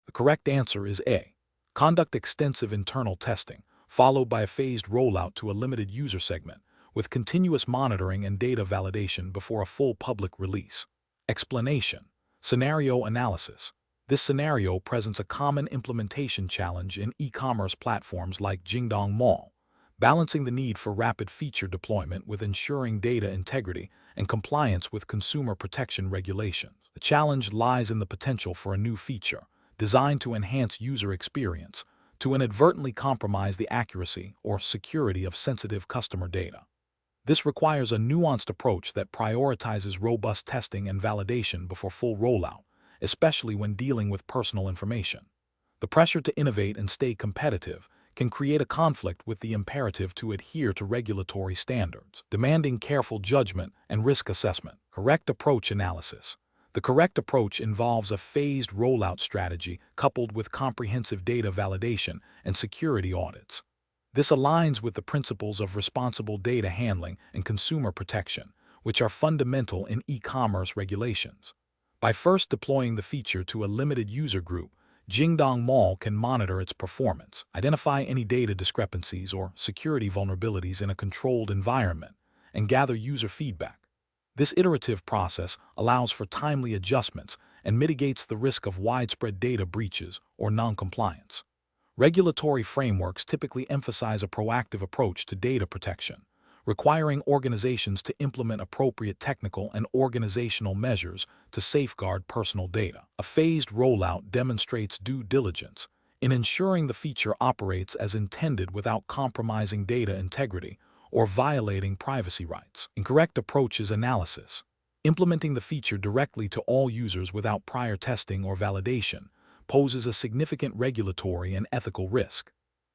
The correct answer is A. Conduct extensive internal testing, followed by a phased rollout to a limited user segment, with continuous monitoring and data validation before a full public release. Explanation. Scenario analysis. This scenario presents a common implementation challenge in e-commerce platforms like Jingdong Mall, balancing the need for rapid feature deployment with ensuring data integrity and compliance with consumer protection regulations. The challenge lies in the potential for a new feature, designed to enhance user experience, to inadvertently compromise the accuracy or security of sensitive customer data. This requires a nuanced approach that prioritizes robust testing and validation before full rollout, especially when dealing with personal information. The pressure to innovate and stay competitive can create a conflict with the imperative to adhere to regulatory standards, demanding careful judgment and risk assessment. Correct approach analysis. The correct approach involves a phased rollout strategy coupled with comprehensive data validation and security audits. This aligns with the principles of responsible data handling and consumer protection, which are fundamental in e-commerce regulations. By first deploying the feature to a limited user group, Jingdong Mall can monitor its performance, identify any data discrepancies or security vulnerabilities in a controlled environment, and gather user feedback. This iterative process allows for timely adjustments and mitigates the risk of widespread data breaches or non-compliance. Regulatory frameworks typically emphasize a proactive approach to data protection, requiring organizations to implement appropriate technical and organizational measures to safeguard personal data. A phased rollout demonstrates due diligence in ensuring the feature operates as intended without compromising data integrity or violating privacy rights. Incorrect approach is analysis. Implementing the feature directly to all users without prior testing or validation poses a significant regulatory and ethical risk.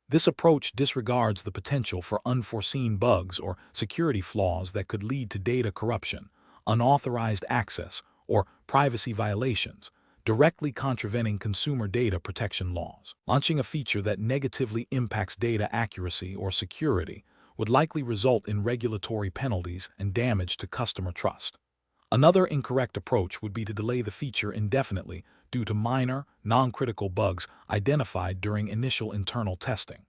This approach disregards the potential for unforeseen bugs or security flaws that could lead to data corruption, unauthorized access, or privacy violations, directly contravening consumer data protection laws. Launching a feature that negatively impacts data accuracy or security would likely result in regulatory penalties and damage to customer trust. Another incorrect approach would be to delay the feature indefinitely due to minor, non-critical bugs identified during initial internal testing.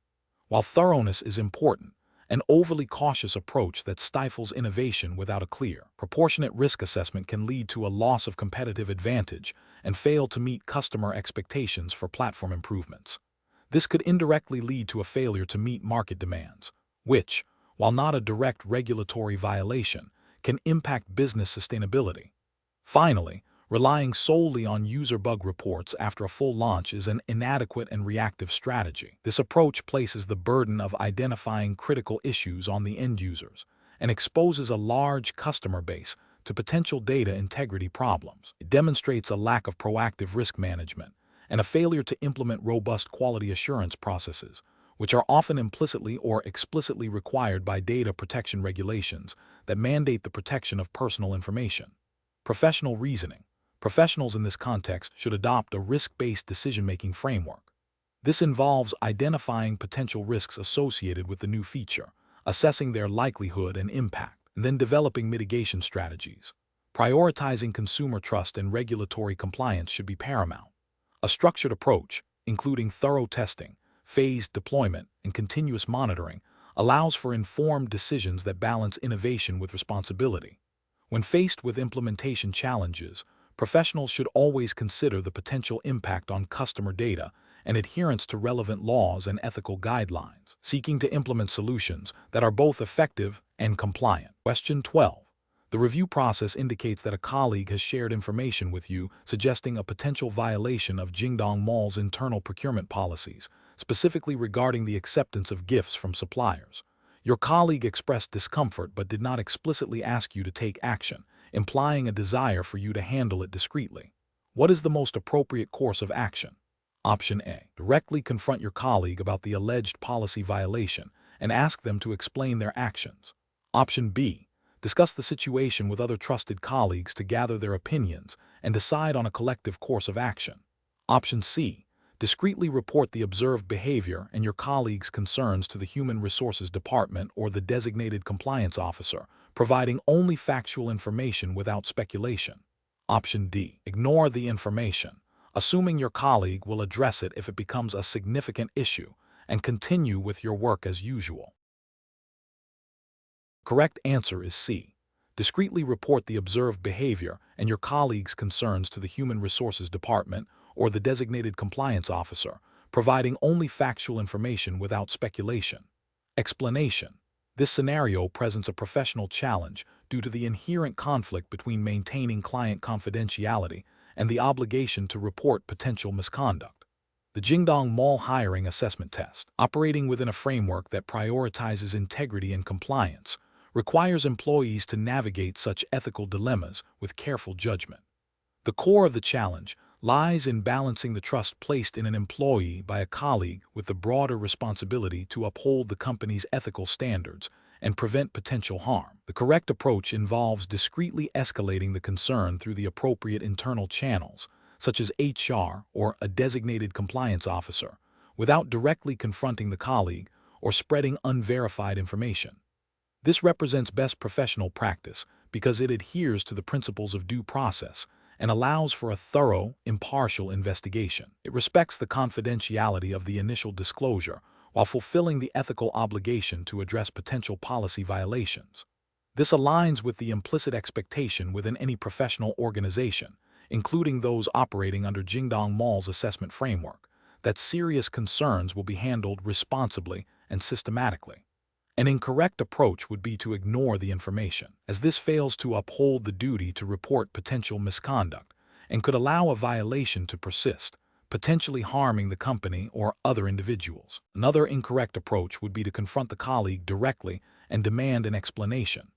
While thoroughness is important, an overly cautious approach that stifles innovation without a clear, proportionate risk assessment can lead to a loss of competitive advantage and fail to meet customer expectations for platform improvements. This could indirectly lead to a failure to meet market demands, which, while not a direct regulatory violation, can impact business sustainability. Finally, relying solely on user bug reports after a full launch is an inadequate and reactive strategy. This approach places the burden of identifying critical issues on the end users and exposes a large customer base to potential data integrity problems. It demonstrates a lack of proactive risk management and a failure to implement robust quality assurance processes, which are often implicitly or explicitly required by data protection regulations that mandate the protection of personal information. Professional reasoning. Professionals in this context should adopt a risk-based decision-making framework. This involves identifying potential risks associated with the new feature, assessing their likelihood and impact, and then developing mitigation strategies. Prioritizing consumer trust and regulatory compliance should be paramount. A structured approach, including thorough testing, phased deployment, and continuous monitoring, allows for informed decisions that balance innovation with responsibility. When faced with implementation challenges, professionals should always consider the potential impact on customer data and adherence to relevant laws and ethical guidelines, seeking to implement solutions that are both effective and compliant. Question 12. The review process indicates that a colleague has shared information with you suggesting a potential violation of Jingdong Mall's internal procurement policies, specifically regarding the acceptance of gifts from suppliers. Your colleague expressed discomfort but did not explicitly ask you to take action, implying a desire for you to handle it discreetly. What is the most appropriate course of action? Option A. Directly confront your colleague about the alleged policy violation and ask them to explain their actions. Option B. Discuss the situation with other trusted colleagues to gather their opinions and decide on a collective course of action. Option C. Discreetly report the observed behavior and your colleague's concerns to the Human Resources Department or the designated compliance officer, providing only factual information without speculation. Option D. Ignore the information, assuming your colleague will address it if it becomes a significant issue, and continue with your work as usual. Correct answer is C. Discreetly report the observed behavior and your colleague's concerns to the Human Resources Department or the designated compliance officer, providing only factual information without speculation. Explanation. This scenario presents a professional challenge due to the inherent conflict between maintaining client confidentiality and the obligation to report potential misconduct. The Jingdong Mall Hiring Assessment Test, operating within a framework that prioritizes integrity and compliance, requires employees to navigate such ethical dilemmas with careful judgment. The core of the challenge lies in balancing the trust placed in an employee by a colleague with the broader responsibility to uphold the company's ethical standards and prevent potential harm. The correct approach involves discreetly escalating the concern through the appropriate internal channels, such as HR or a designated compliance officer, without directly confronting the colleague or spreading unverified information. This represents best professional practice because it adheres to the principles of due process and allows for a thorough, impartial investigation. It respects the confidentiality of the initial disclosure while fulfilling the ethical obligation to address potential policy violations. This aligns with the implicit expectation within any professional organization, including those operating under Jingdong Mall's assessment framework, that serious concerns will be handled responsibly and systematically. An incorrect approach would be to ignore the information, as this fails to uphold the duty to report potential misconduct and could allow a violation to persist, potentially harming the company or other individuals. Another incorrect approach would be to confront the colleague directly and demand an explanation.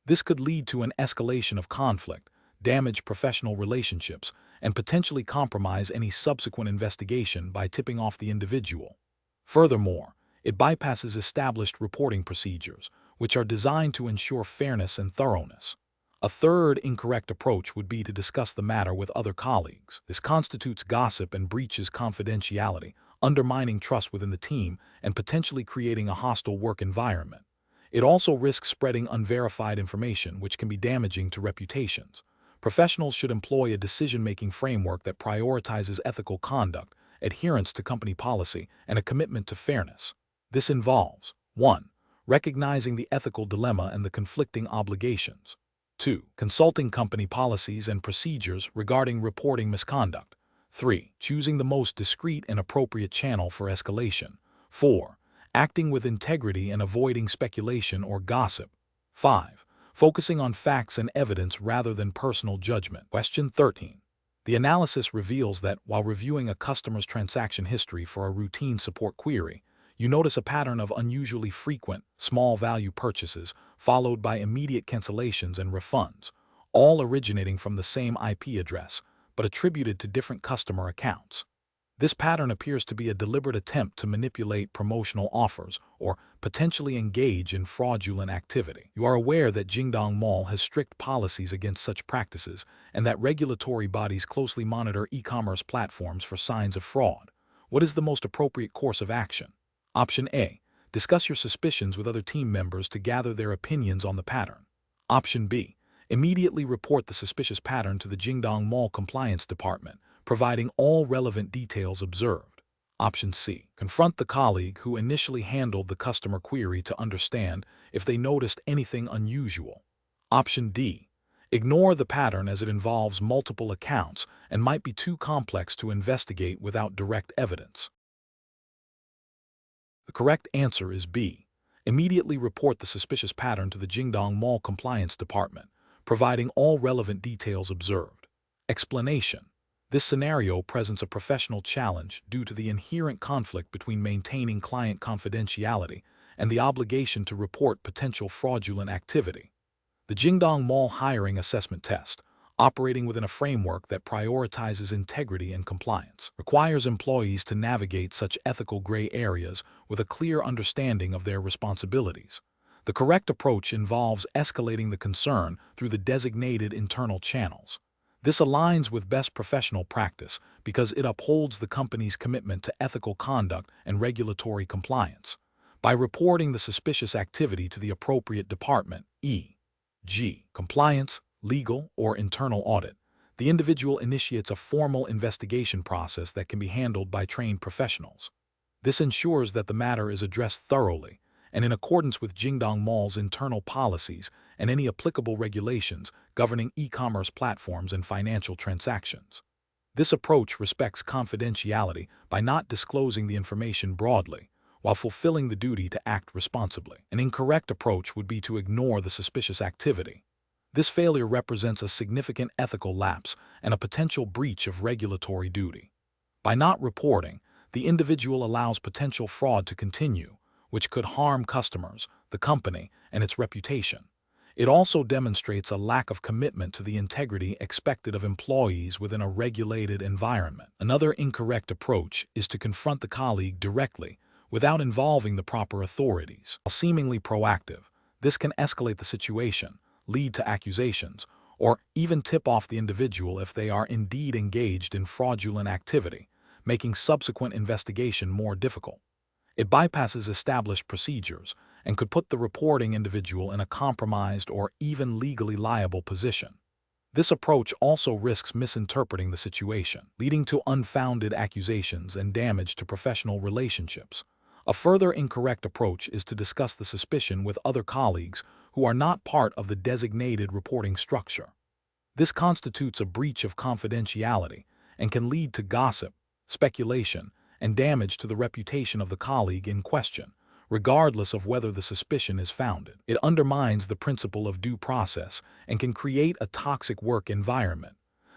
This could lead to an escalation of conflict, damage professional relationships, and potentially compromise any subsequent investigation by tipping off the individual. Furthermore, it bypasses established reporting procedures, which are designed to ensure fairness and thoroughness. A third incorrect approach would be to discuss the matter with other colleagues. This constitutes gossip and breaches confidentiality, undermining trust within the team and potentially creating a hostile work environment. It also risks spreading unverified information, which can be damaging to reputations. Professionals should employ a decision-making framework that prioritizes ethical conduct, adherence to company policy, and a commitment to fairness. This involves 1. Recognizing the ethical dilemma and the conflicting obligations. 2. Consulting company policies and procedures regarding reporting misconduct. 3. Choosing the most discreet and appropriate channel for escalation. 4. Acting with integrity and avoiding speculation or gossip. 5. Focusing on facts and evidence rather than personal judgment. Question 13. The analysis reveals that while reviewing a customer's transaction history for a routine support query, you notice a pattern of unusually frequent, small-value purchases followed by immediate cancellations and refunds, all originating from the same IP address, but attributed to different customer accounts. This pattern appears to be a deliberate attempt to manipulate promotional offers or potentially engage in fraudulent activity. You are aware that Jingdong Mall has strict policies against such practices and that regulatory bodies closely monitor e-commerce platforms for signs of fraud. What is the most appropriate course of action? Option A. Discuss your suspicions with other team members to gather their opinions on the pattern. Option B. Immediately report the suspicious pattern to the Jingdong Mall Compliance Department, providing all relevant details observed. Option C. Confront the colleague who initially handled the customer query to understand if they noticed anything unusual. Option D. Ignore the pattern as it involves multiple accounts and might be too complex to investigate without direct evidence. The correct answer is B. Immediately report the suspicious pattern to the Jingdong Mall Compliance Department, providing all relevant details observed. Explanation. This scenario presents a professional challenge due to the inherent conflict between maintaining client confidentiality and the obligation to report potential fraudulent activity. The Jingdong Mall Hiring Assessment Test, operating within a framework that prioritizes integrity and compliance, requires employees to navigate such ethical gray areas with a clear understanding of their responsibilities. The correct approach involves escalating the concern through the designated internal channels. This aligns with best professional practice because it upholds the company's commitment to ethical conduct and regulatory compliance. By reporting the suspicious activity to the appropriate department, e.g., compliance, legal, or internal audit, the individual initiates a formal investigation process that can be handled by trained professionals. This ensures that the matter is addressed thoroughly and in accordance with Jingdong Mall's internal policies and any applicable regulations governing e-commerce platforms and financial transactions. This approach respects confidentiality by not disclosing the information broadly, while fulfilling the duty to act responsibly. An incorrect approach would be to ignore the suspicious activity. This failure represents a significant ethical lapse and a potential breach of regulatory duty. By not reporting, the individual allows potential fraud to continue, which could harm customers, the company, and its reputation. It also demonstrates a lack of commitment to the integrity expected of employees within a regulated environment. Another incorrect approach is to confront the colleague directly without involving the proper authorities. While seemingly proactive, this can escalate the situation, lead to accusations, or even tip off the individual if they are indeed engaged in fraudulent activity, making subsequent investigation more difficult. It bypasses established procedures and could put the reporting individual in a compromised or even legally liable position. This approach also risks misinterpreting the situation, leading to unfounded accusations and damage to professional relationships. A further incorrect approach is to discuss the suspicion with other colleagues who are not part of the designated reporting structure. This constitutes a breach of confidentiality and can lead to gossip, speculation, and damage to the reputation of the colleague in question, regardless of whether the suspicion is founded. It undermines the principle of due process and can create a toxic work environment.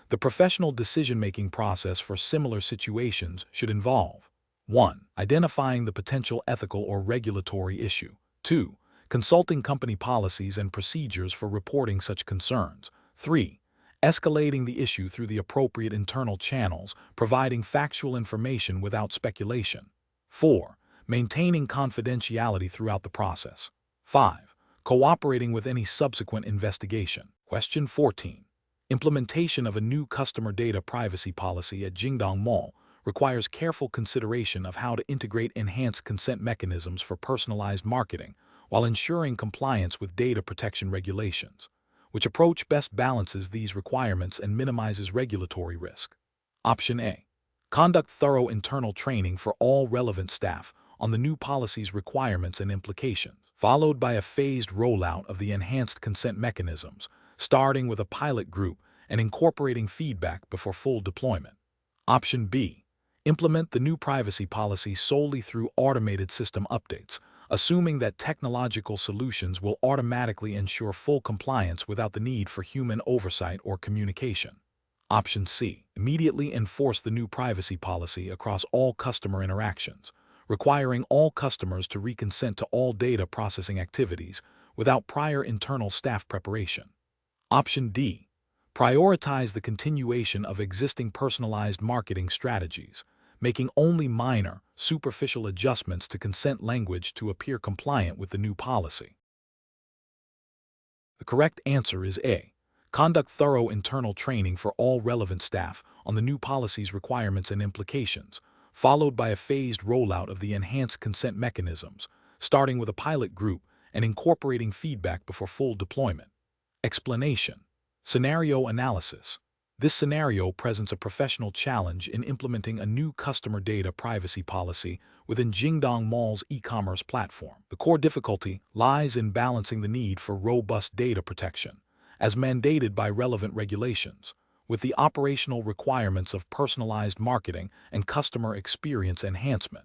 The professional decision-making process for similar situations should involve 1. Identifying the potential ethical or regulatory issue. 2. Consulting company policies and procedures for reporting such concerns. 3. Escalating the issue through the appropriate internal channels, providing factual information without speculation. 4. Maintaining confidentiality throughout the process. 5. Cooperating with any subsequent investigation. Question 14. Implementation of a new customer data privacy policy at Jingdong Mall requires careful consideration of how to integrate enhanced consent mechanisms for personalized marketing while ensuring compliance with data protection regulations. Which approach best balances these requirements and minimizes regulatory risk? Option A. Conduct thorough internal training for all relevant staff on the new policy's requirements and implications. followed by a phased rollout of the enhanced consent mechanisms, starting with a pilot group and incorporating feedback before full deployment. Option B. Implement the new privacy policy solely through automated system updates, assuming that technological solutions will automatically ensure full compliance without the need for human oversight or communication. Option C. Immediately enforce the new privacy policy across all customer interactions, requiring all customers to reconsent to all data processing activities without prior internal staff preparation. Option D. Prioritize the continuation of existing personalized marketing strategies, making only minor, superficial adjustments to consent language to appear compliant with the new policy. The correct answer is A. Conduct thorough internal training for all relevant staff on the new policy's requirements and implications, followed by a phased rollout of the enhanced consent mechanisms, starting with a pilot group and incorporating feedback before full deployment. Explanation. Scenario analysis. This scenario presents a professional challenge in implementing a new customer data privacy policy within Jingdong Mall's e-commerce platform. The core difficulty lies in balancing the need for robust data protection, as mandated by relevant regulations, with the operational requirements of personalized marketing and customer experience enhancement.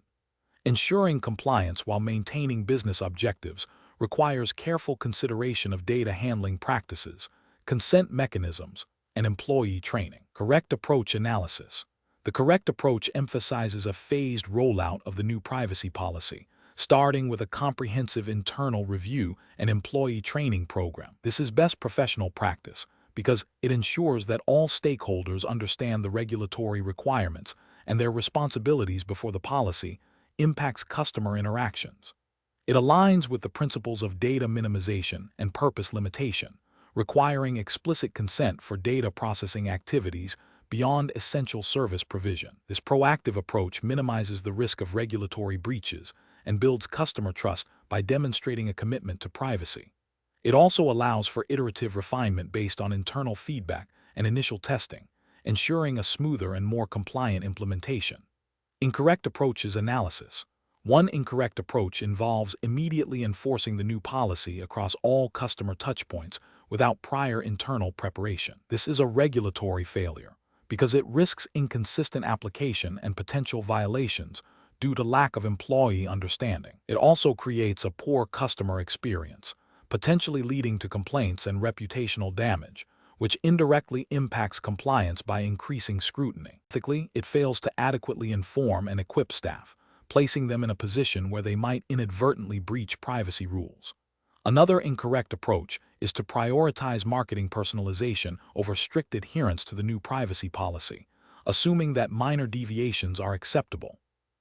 Ensuring compliance while maintaining business objectives requires careful consideration of data handling practices, consent mechanisms, and employee training. Correct approach analysis. The correct approach emphasizes a phased rollout of the new privacy policy, starting with a comprehensive internal review and employee training program. This is best professional practice because it ensures that all stakeholders understand the regulatory requirements and their responsibilities before the policy impacts customer interactions. It aligns with the principles of data minimization and purpose limitation, requiring explicit consent for data processing activities beyond essential service provision. This proactive approach minimizes the risk of regulatory breaches and builds customer trust by demonstrating a commitment to privacy. It also allows for iterative refinement based on internal feedback and initial testing, ensuring a smoother and more compliant implementation. Incorrect approaches analysis. One incorrect approach involves immediately enforcing the new policy across all customer touchpoints without prior internal preparation. This is a regulatory failure because it risks inconsistent application and potential violations due to lack of employee understanding. It also creates a poor customer experience, potentially leading to complaints and reputational damage, which indirectly impacts compliance by increasing scrutiny. Ethically, it fails to adequately inform and equip staff, placing them in a position where they might inadvertently breach privacy rules. Another incorrect approach is to prioritize marketing personalization over strict adherence to the new privacy policy, assuming that minor deviations are acceptable.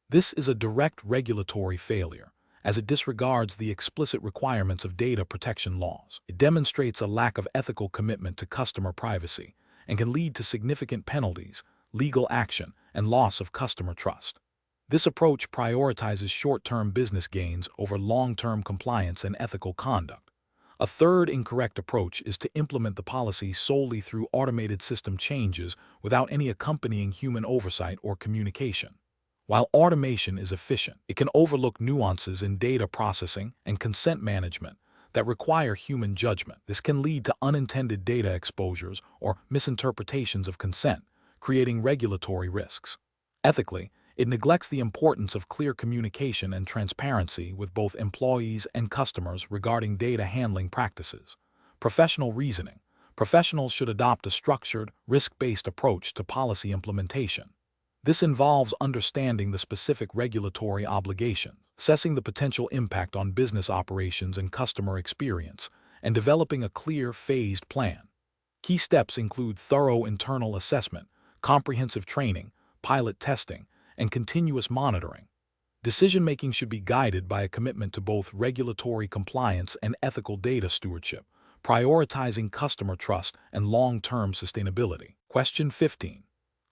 This is a direct regulatory failure, as it disregards the explicit requirements of data protection laws. It demonstrates a lack of ethical commitment to customer privacy and can lead to significant penalties, legal action, and loss of customer trust. This approach prioritizes short-term business gains over long-term compliance and ethical conduct. A third incorrect approach is to implement the policy solely through automated system changes without any accompanying human oversight or communication. While automation is efficient, it can overlook nuances in data processing and consent management that require human judgment. This can lead to unintended data exposures or misinterpretations of consent, creating regulatory risks. Ethically, it neglects the importance of clear communication and transparency with both employees and customers regarding data handling practices. Professional reasoning. Professionals should adopt a structured, risk-based approach to policy implementation. This involves understanding the specific regulatory obligations, assessing the potential impact on business operations and customer experience, and developing a clear, phased plan. Key steps include thorough internal assessment, comprehensive training, pilot testing, and continuous monitoring. Decision-making should be guided by a commitment to both regulatory compliance and ethical data stewardship, prioritizing customer trust and long-term sustainability. Question 15.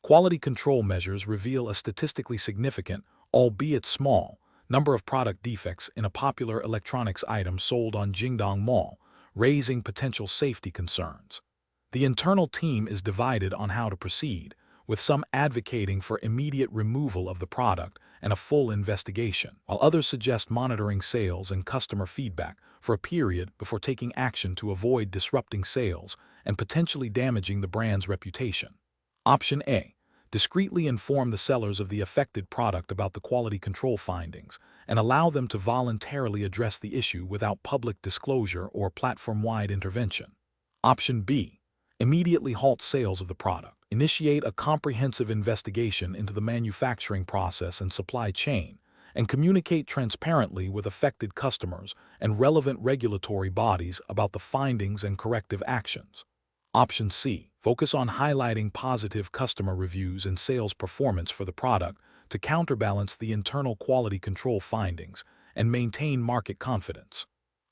Quality control measures reveal a statistically significant, albeit small, number of product defects in a popular electronics item sold on Jingdong Mall, raising potential safety concerns. The internal team is divided on how to proceed, with some advocating for immediate removal of the product and a full investigation, while others suggest monitoring sales and customer feedback for a period before taking action to avoid disrupting sales and potentially damaging the brand's reputation. Option A. Discreetly inform the sellers of the affected product about the quality control findings and allow them to voluntarily address the issue without public disclosure or platform-wide intervention. Option B. Immediately halt sales of the product. Initiate a comprehensive investigation into the manufacturing process and supply chain, and communicate transparently with affected customers and relevant regulatory bodies about the findings and corrective actions. Option C. Focus on highlighting positive customer reviews and sales performance for the product to counterbalance the internal quality control findings and maintain market confidence.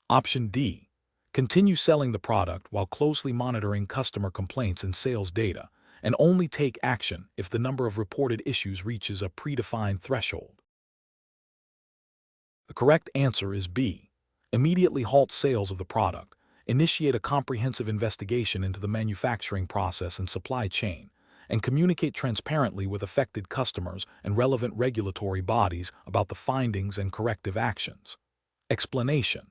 Option D. Continue selling the product while closely monitoring customer complaints and sales data, and only take action if the number of reported issues reaches a predefined threshold. The correct answer is B. Immediately halt sales of the product. Initiate a comprehensive investigation into the manufacturing process and supply chain, and communicate transparently with affected customers and relevant regulatory bodies about the findings and corrective actions. Explanation.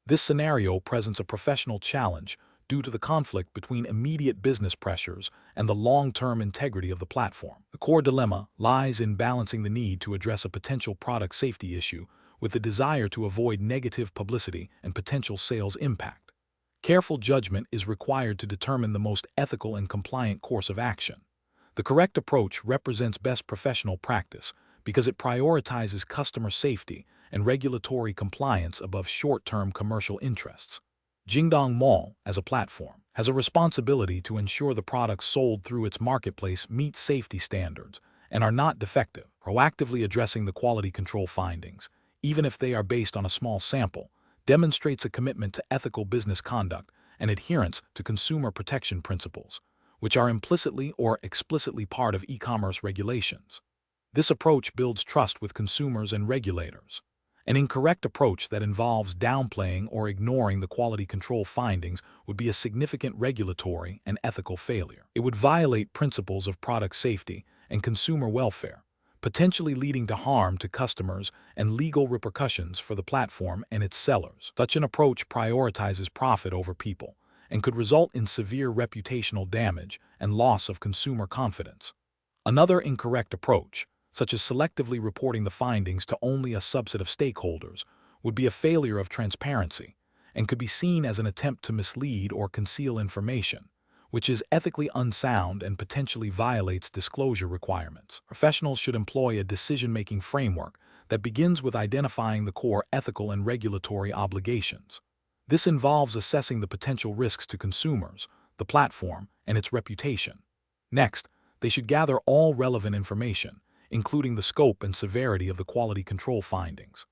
This scenario presents a professional challenge due to the conflict between immediate business pressures and the long-term integrity of the platform. The core dilemma lies in balancing the need to address a potential product safety issue with the desire to avoid negative publicity and potential sales impact. Careful judgment is required to determine the most ethical and compliant course of action. The correct approach represents best professional practice because it prioritizes customer safety and regulatory compliance above short-term commercial interests. Jingdong Mall, as a platform, has a responsibility to ensure the products sold through its marketplace meet safety standards and are not defective. Proactively addressing the quality control findings, even if they are based on a small sample, demonstrates a commitment to ethical business conduct and adherence to consumer protection principles, which are implicitly or explicitly part of e-commerce regulations. This approach builds trust with consumers and regulators. An incorrect approach that involves downplaying or ignoring the quality control findings would be a significant regulatory and ethical failure. It would violate principles of product safety and consumer welfare, potentially leading to harm to customers and legal repercussions for the platform and its sellers. Such an approach prioritizes profit over people and could result in severe reputational damage and loss of consumer confidence. Another incorrect approach, such as selectively reporting the findings to only a subset of stakeholders, would be a failure of transparency and could be seen as an attempt to mislead or conceal information, which is ethically unsound and potentially violates disclosure requirements. Professionals should employ a decision-making framework that begins with identifying the core ethical and regulatory obligations. This involves assessing the potential risks to consumers, the platform, and its reputation. Next, they should gather all relevant information, including the scope and severity of the quality control findings.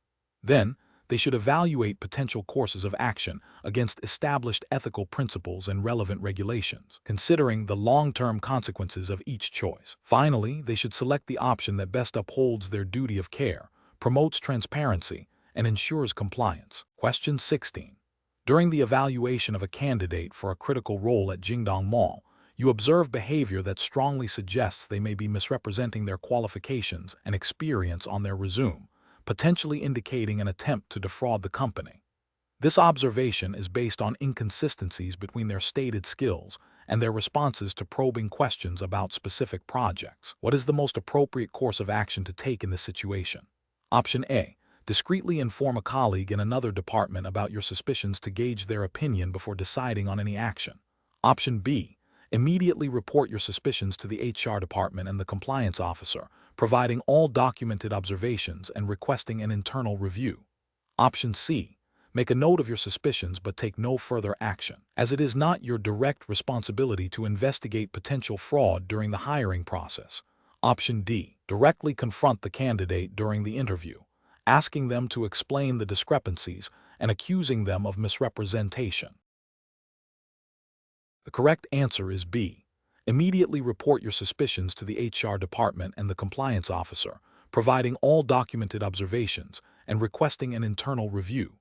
Then, they should evaluate potential courses of action against established ethical principles and relevant regulations, considering the long-term consequences of each choice. Finally, they should select the option that best upholds their duty of care, promotes transparency, and ensures compliance. Question 16. During the evaluation of a candidate for a critical role at Jingdong Mall, you observe behavior that strongly suggests they may be misrepresenting their qualifications and experience on their resume, potentially indicating an attempt to defraud the company. This observation is based on inconsistencies between their stated skills and their responses to probing questions about specific projects. What is the most appropriate course of action to take in this situation? Option A. Discreetly inform a colleague in another department about your suspicions to gauge their opinion before deciding on any action. Option B. Immediately report your suspicions to the HR department and the compliance officer, providing all documented observations and requesting an internal review. Option C. Make a note of your suspicions but take no further action, as it is not your direct responsibility to investigate potential fraud during the hiring process. Option D. Directly confront the candidate during the interview, asking them to explain the discrepancies and accusing them of misrepresentation. The correct answer is B. Immediately report your suspicions to the HR department and the compliance officer, providing all documented observations and requesting an internal review.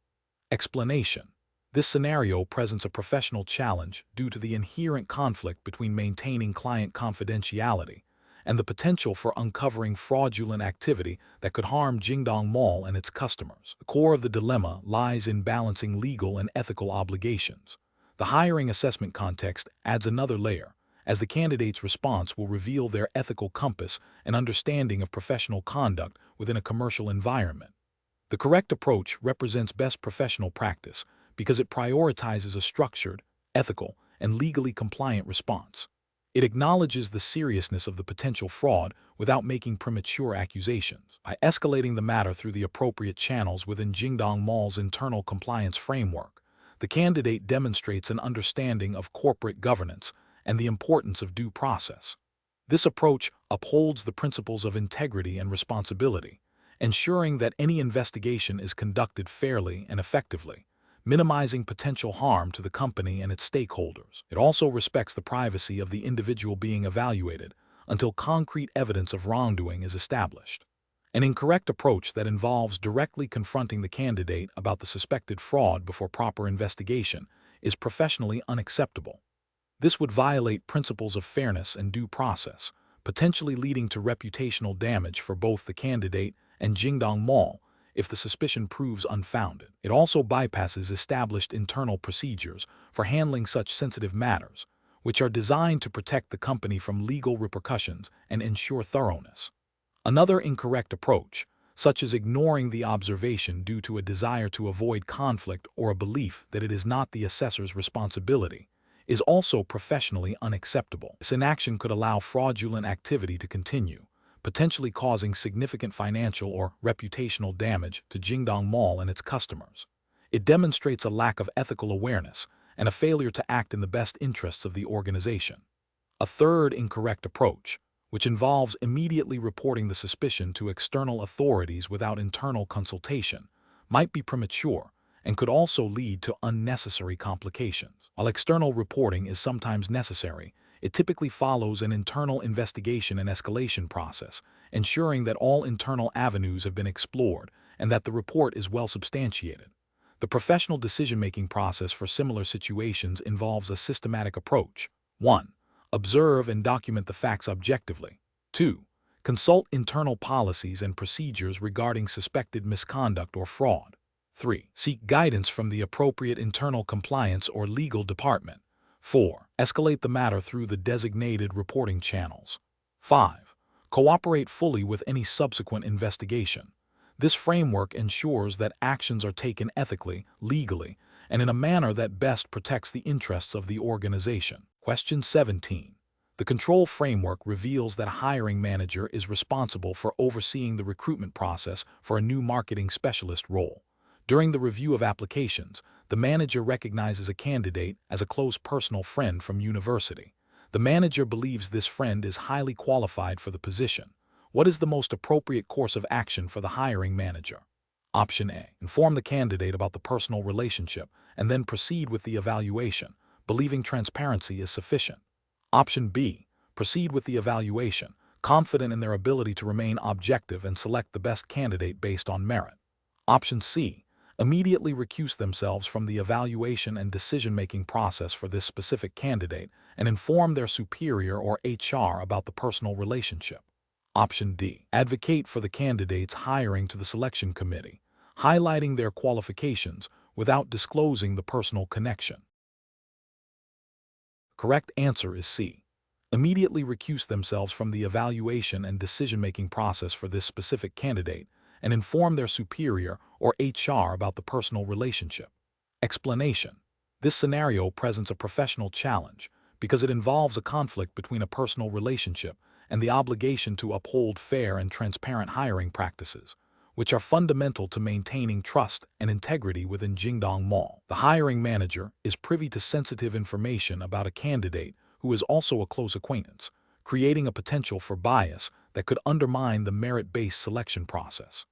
Explanation. This scenario presents a professional challenge due to the inherent conflict between maintaining client confidentiality and the potential for uncovering fraudulent activity that could harm Jingdong Mall and its customers. The core of the dilemma lies in balancing legal and ethical obligations. The hiring assessment context adds another layer, as the candidate's response will reveal their ethical compass and understanding of professional conduct within a commercial environment. The correct approach represents best professional practice because it prioritizes a structured, ethical, and legally compliant response. It acknowledges the seriousness of the potential fraud without making premature accusations. By escalating the matter through the appropriate channels within Jingdong Mall's internal compliance framework, the candidate demonstrates an understanding of corporate governance and the importance of due process. This approach upholds the principles of integrity and responsibility, ensuring that any investigation is conducted fairly and effectively, minimizing potential harm to the company and its stakeholders. It also respects the privacy of the individual being evaluated until concrete evidence of wrongdoing is established. An incorrect approach that involves directly confronting the candidate about the suspected fraud before proper investigation is professionally unacceptable. This would violate principles of fairness and due process, potentially leading to reputational damage for both the candidate and Jingdong Mall if the suspicion proves unfounded. It also bypasses established internal procedures for handling such sensitive matters, which are designed to protect the company from legal repercussions and ensure thoroughness. Another incorrect approach, such as ignoring the observation due to a desire to avoid conflict or a belief that it is not the assessor's responsibility, is also professionally unacceptable. This inaction could allow fraudulent activity to continue, potentially causing significant financial or reputational damage to Jingdong Mall and its customers. It demonstrates a lack of ethical awareness and a failure to act in the best interests of the organization. A third incorrect approach, which involves immediately reporting the suspicion to external authorities without internal consultation, might be premature and could also lead to unnecessary complications. While external reporting is sometimes necessary, it typically follows an internal investigation and escalation process, ensuring that all internal avenues have been explored and that the report is well substantiated. The professional decision-making process for similar situations involves a systematic approach. 1. Observe and document the facts objectively. 2. Consult internal policies and procedures regarding suspected misconduct or fraud. 3. Seek guidance from the appropriate internal compliance or legal department. 4. Escalate the matter through the designated reporting channels. 5. Cooperate fully with any subsequent investigation. This framework ensures that actions are taken ethically, legally, and in a manner that best protects the interests of the organization. Question 17. The control framework reveals that a hiring manager is responsible for overseeing the recruitment process for a new marketing specialist role. During the review of applications, the manager recognizes a candidate as a close personal friend from university. The manager believes this friend is highly qualified for the position. What is the most appropriate course of action for the hiring manager? Option A. Inform the candidate about the personal relationship and then proceed with the evaluation, believing transparency is sufficient. Option B. Proceed with the evaluation, confident in their ability to remain objective and select the best candidate based on merit. Option C. Immediately recuse themselves from the evaluation and decision-making process for this specific candidate and inform their superior or HR about the personal relationship. Option D. Advocate for the candidate's hiring to the selection committee, highlighting their qualifications without disclosing the personal connection. Correct answer is C. Immediately recuse themselves from the evaluation and decision-making process for this specific candidate and inform their superior or HR about the personal relationship. Explanation. This scenario presents a professional challenge because it involves a conflict between a personal relationship and the obligation to uphold fair and transparent hiring practices, which are fundamental to maintaining trust and integrity within Jingdong Mall. The hiring manager is privy to sensitive information about a candidate who is also a close acquaintance, creating a potential for bias that could undermine the merit-based selection process.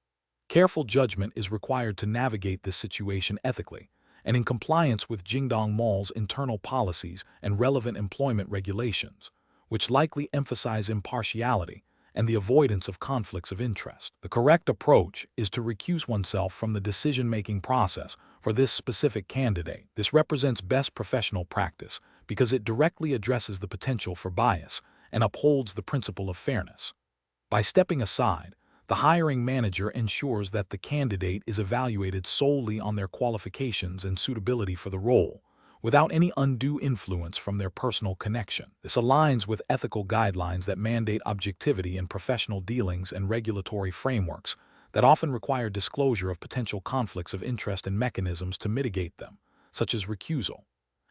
Careful judgment is required to navigate this situation ethically and in compliance with Jingdong Mall's internal policies and relevant employment regulations, which likely emphasize impartiality and the avoidance of conflicts of interest. The correct approach is to recuse oneself from the decision-making process for this specific candidate. This represents best professional practice because it directly addresses the potential for bias and upholds the principle of fairness. By stepping aside, the hiring manager ensures that the candidate is evaluated solely on their qualifications and suitability for the role, without any undue influence from their personal connection. This aligns with ethical guidelines that mandate objectivity in professional dealings and regulatory frameworks that often require disclosure of potential conflicts of interest and mechanisms to mitigate them, such as recusal.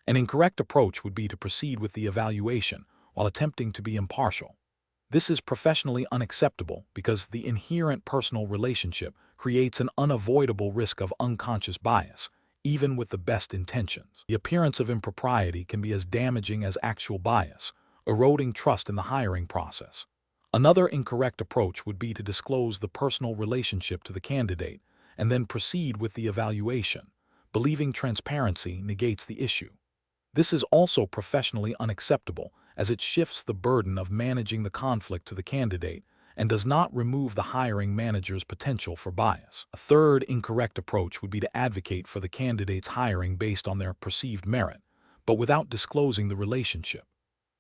An incorrect approach would be to proceed with the evaluation while attempting to be impartial. This is professionally unacceptable because the inherent personal relationship creates an unavoidable risk of unconscious bias, even with the best intentions. The appearance of impropriety can be as damaging as actual bias, eroding trust in the hiring process. Another incorrect approach would be to disclose the personal relationship to the candidate and then proceed with the evaluation, believing transparency negates the issue. This is also professionally unacceptable as it shifts the burden of managing the conflict to the candidate and does not remove the hiring manager's potential for bias. A third incorrect approach would be to advocate for the candidate's hiring based on their perceived merit, but without disclosing the relationship.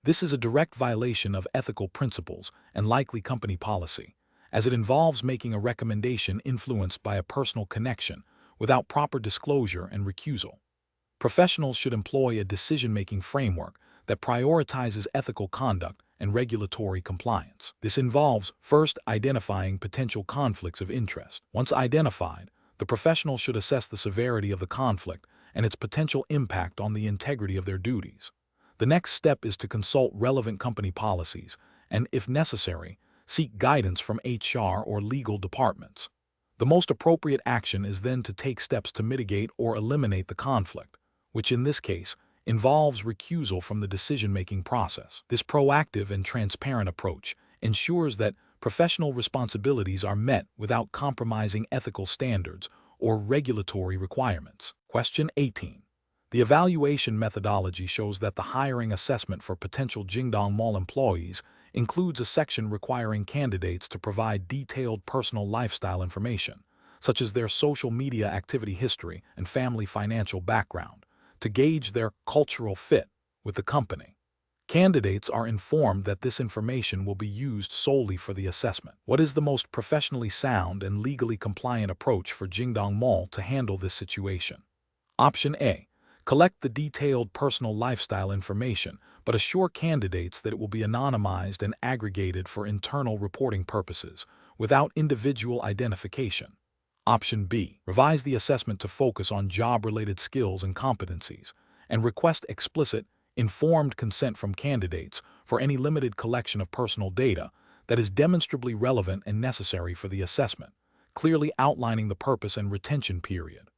This is a direct violation of ethical principles and likely company policy, as it involves making a recommendation influenced by a personal connection without proper disclosure and recusal. Professionals should employ a decision-making framework that prioritizes ethical conduct and regulatory compliance. This involves first identifying potential conflicts of interest. Once identified, the professional should assess the severity of the conflict and its potential impact on the integrity of their duties. The next step is to consult relevant company policies and, if necessary, seek guidance from HR or legal departments. The most appropriate action is then to take steps to mitigate or eliminate the conflict, which in this case involves recusal from the decision-making process. This proactive and transparent approach ensures that professional responsibilities are met without compromising ethical standards or regulatory requirements. Question 18. The evaluation methodology shows that the hiring assessment for potential Jingdong Mall employees includes a section requiring candidates to provide detailed personal lifestyle information, such as their social media activity history and family financial background, to gauge their cultural fit with the company. Candidates are informed that this information will be used solely for the assessment. What is the most professionally sound and legally compliant approach for Jingdong Mall to handle this situation? Option A. Collect the detailed personal lifestyle information, but assure candidates that it will be anonymized and aggregated for internal reporting purposes, without individual identification. Option B. Revise the assessment to focus on job-related skills and competencies, and request explicit, informed consent from candidates for any limited collection of personal data that is demonstrably relevant and necessary for the assessment, clearly outlining the purpose and retention period.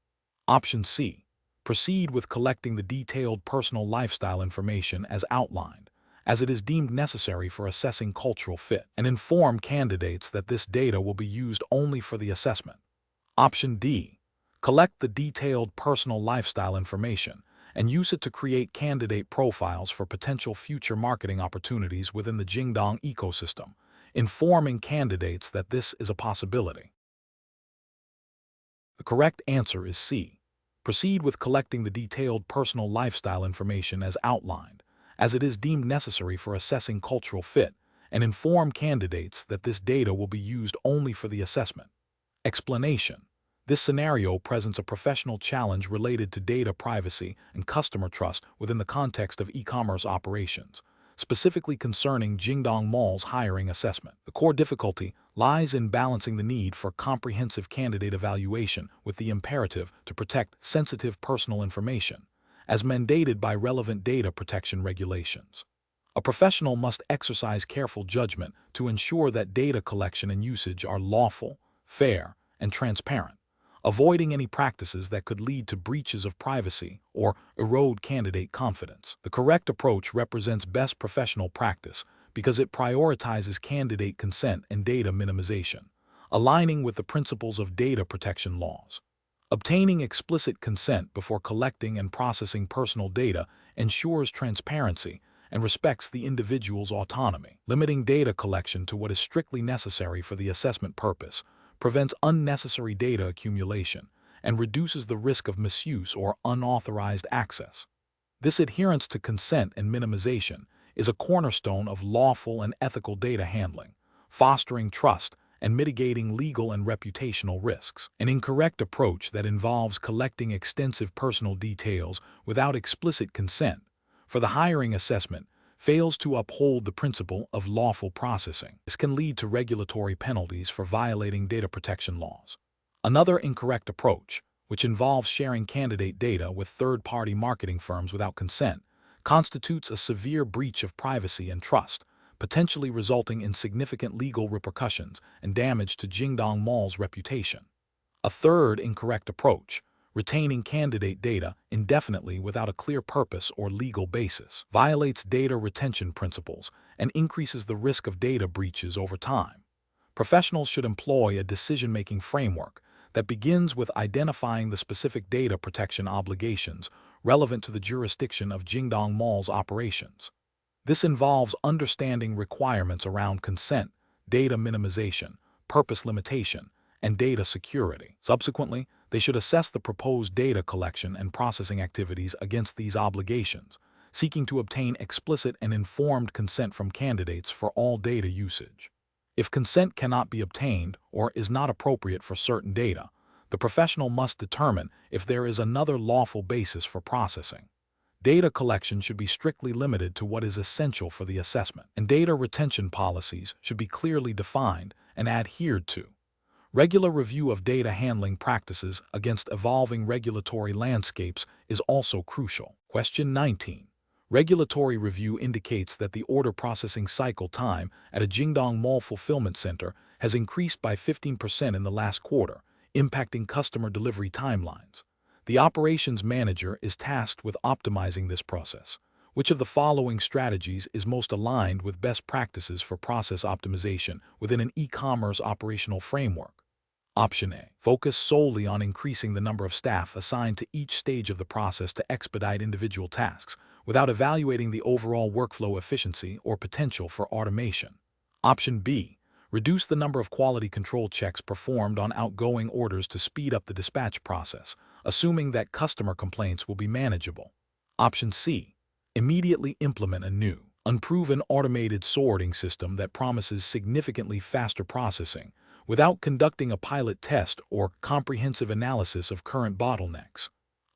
Option C. Proceed with collecting the detailed personal lifestyle information as outlined, as it is deemed necessary for assessing cultural fit, and inform candidates that this data will be used only for the assessment. Option D. Collect the detailed personal lifestyle information and use it to create candidate profiles for potential future marketing opportunities within the Jingdong ecosystem, informing candidates that this is a possibility. The correct answer is C. Proceed with collecting the detailed personal lifestyle information as outlined, as it is deemed necessary for assessing cultural fit, and inform candidates that this data will be used only for the assessment. Explanation. This scenario presents a professional challenge related to data privacy and customer trust within the context of e-commerce operations, specifically concerning Jingdong Mall's hiring assessment. The core difficulty lies in balancing the need for comprehensive candidate evaluation with the imperative to protect sensitive personal information, as mandated by relevant data protection regulations. A professional must exercise careful judgment to ensure that data collection and usage are lawful, fair, and transparent, avoiding any practices that could lead to breaches of privacy or erode candidate confidence. The correct approach represents best professional practice because it prioritizes candidate consent and data minimization, aligning with the principles of data protection laws. Obtaining explicit consent before collecting and processing personal data ensures transparency and respects the individual's autonomy. Limiting data collection to what is strictly necessary for the assessment purpose prevents unnecessary data accumulation and reduces the risk of misuse or unauthorized access. This adherence to consent and minimization is a cornerstone of lawful and ethical data handling, fostering trust and mitigating legal and reputational risks. An incorrect approach that involves collecting extensive personal details without explicit consent for the hiring assessment fails to uphold the principle of lawful processing. This can lead to regulatory penalties for violating data protection laws. Another incorrect approach, which involves sharing candidate data with third-party marketing firms without consent, constitutes a severe breach of privacy and trust, potentially resulting in significant legal repercussions and damage to Jingdong Mall's reputation. A third incorrect approach, retaining candidate data indefinitely without a clear purpose or legal basis, violates data retention principles and increases the risk of data breaches over time. Professionals should employ a decision-making framework that begins with identifying the specific data protection obligations relevant to the jurisdiction of Jingdong Mall's operations. This involves understanding requirements around consent, data minimization, purpose limitation, and data security. Subsequently, they should assess the proposed data collection and processing activities against these obligations, seeking to obtain explicit and informed consent from candidates for all data usage. If consent cannot be obtained or is not appropriate for certain data, the professional must determine if there is another lawful basis for processing. Data collection should be strictly limited to what is essential for the assessment, and data retention policies should be clearly defined and adhered to. Regular review of data handling practices against evolving regulatory landscapes is also crucial. Question 19. Regulatory review indicates that the order processing cycle time at a Jingdong Mall fulfillment center has increased by 15% in the last quarter, impacting customer delivery timelines. The operations manager is tasked with optimizing this process. Which of the following strategies is most aligned with best practices for process optimization within an e-commerce operational framework? Option A. Focus solely on increasing the number of staff assigned to each stage of the process to expedite individual tasks, without evaluating the overall workflow efficiency or potential for automation. Option B. Reduce the number of quality control checks performed on outgoing orders to speed up the dispatch process, assuming that customer complaints will be manageable. Option C. Immediately implement a new, unproven automated sorting system that promises significantly faster processing, without conducting a pilot test or comprehensive analysis of current bottlenecks.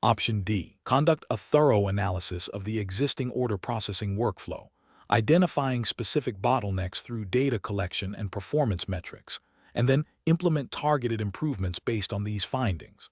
Option D. Conduct a thorough analysis of the existing order processing workflow, identifying specific bottlenecks through data collection and performance metrics, and then implement targeted improvements based on these findings.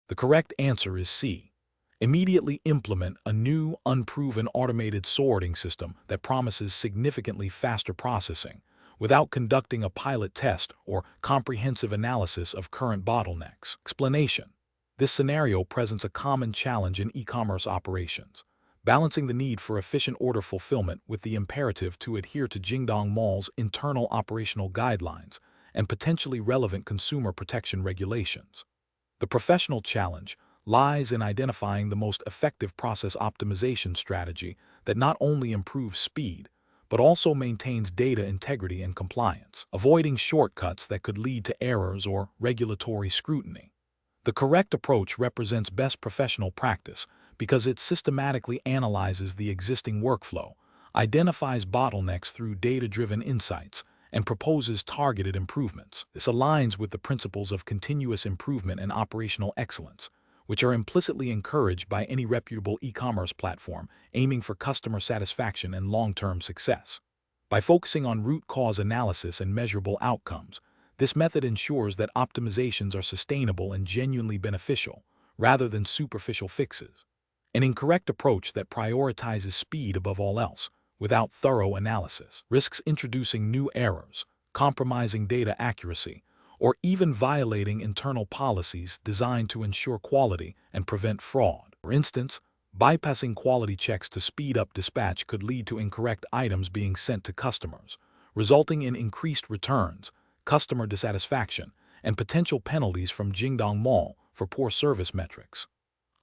The correct answer is C. Immediately implement a new, unproven automated sorting system that promises significantly faster processing, without conducting a pilot test or comprehensive analysis of current bottlenecks. Explanation. This scenario presents a common challenge in e-commerce operations, balancing the need for efficient order fulfillment with the imperative to adhere to Jingdong Mall's internal operational guidelines and potentially relevant consumer protection regulations. The professional challenge lies in identifying the most effective process optimization strategy that not only improves speed, but also maintains data integrity and compliance, avoiding shortcuts that could lead to errors or regulatory scrutiny. The correct approach represents best professional practice because it systematically analyzes the existing workflow, identifies bottlenecks through data-driven insights, and proposes targeted improvements. This aligns with the principles of continuous improvement and operational excellence, which are implicitly encouraged by any reputable e-commerce platform aiming for customer satisfaction and long-term success. By focusing on root cause analysis and measurable outcomes, this method ensures that optimizations are sustainable and genuinely beneficial, rather than superficial fixes. An incorrect approach that prioritizes speed above all else, without thorough analysis, risks introducing new errors, compromising data accuracy, or even violating internal policies designed to ensure quality and prevent fraud. For instance, bypassing quality checks to speed up dispatch could lead to incorrect items being sent to customers, resulting in increased returns, customer dissatisfaction, and potential penalties from Jingdong Mall for poor service metrics.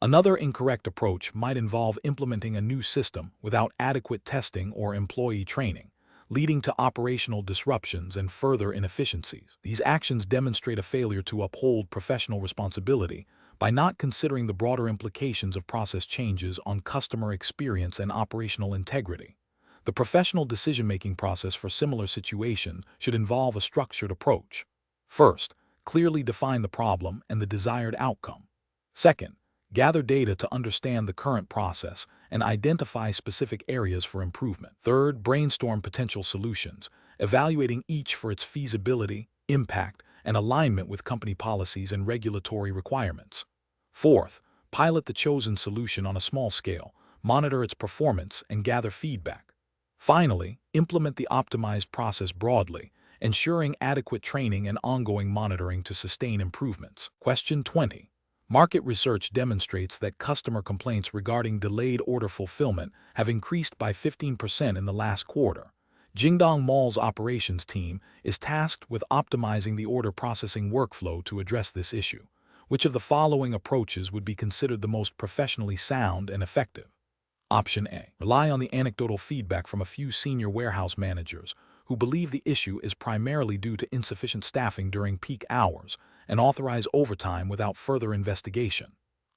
Another incorrect approach might involve implementing a new system without adequate testing or employee training, leading to operational disruptions and further inefficiencies. These actions demonstrate a failure to uphold professional responsibility by not considering the broader implications of process changes on customer experience and operational integrity. The professional decision-making process for similar situations should involve a structured approach. First, clearly define the problem and the desired outcome. Second, gather data to understand the current process and identify specific areas for improvement. Third, brainstorm potential solutions, evaluating each for its feasibility, impact, and alignment with company policies and regulatory requirements. Fourth, pilot the chosen solution on a small scale, monitor its performance, and gather feedback. Finally, implement the optimized process broadly, ensuring adequate training and ongoing monitoring to sustain improvements. Question 20. Market research demonstrates that customer complaints regarding delayed order fulfillment have increased by 15% in the last quarter. Jingdong Mall's operations team is tasked with optimizing the order processing workflow to address this issue. Which of the following approaches would be considered the most professionally sound and effective? Option A. Rely on the anecdotal feedback from a few senior warehouse managers who believe the issue is primarily due to insufficient staffing during peak hours and authorize overtime without further investigation.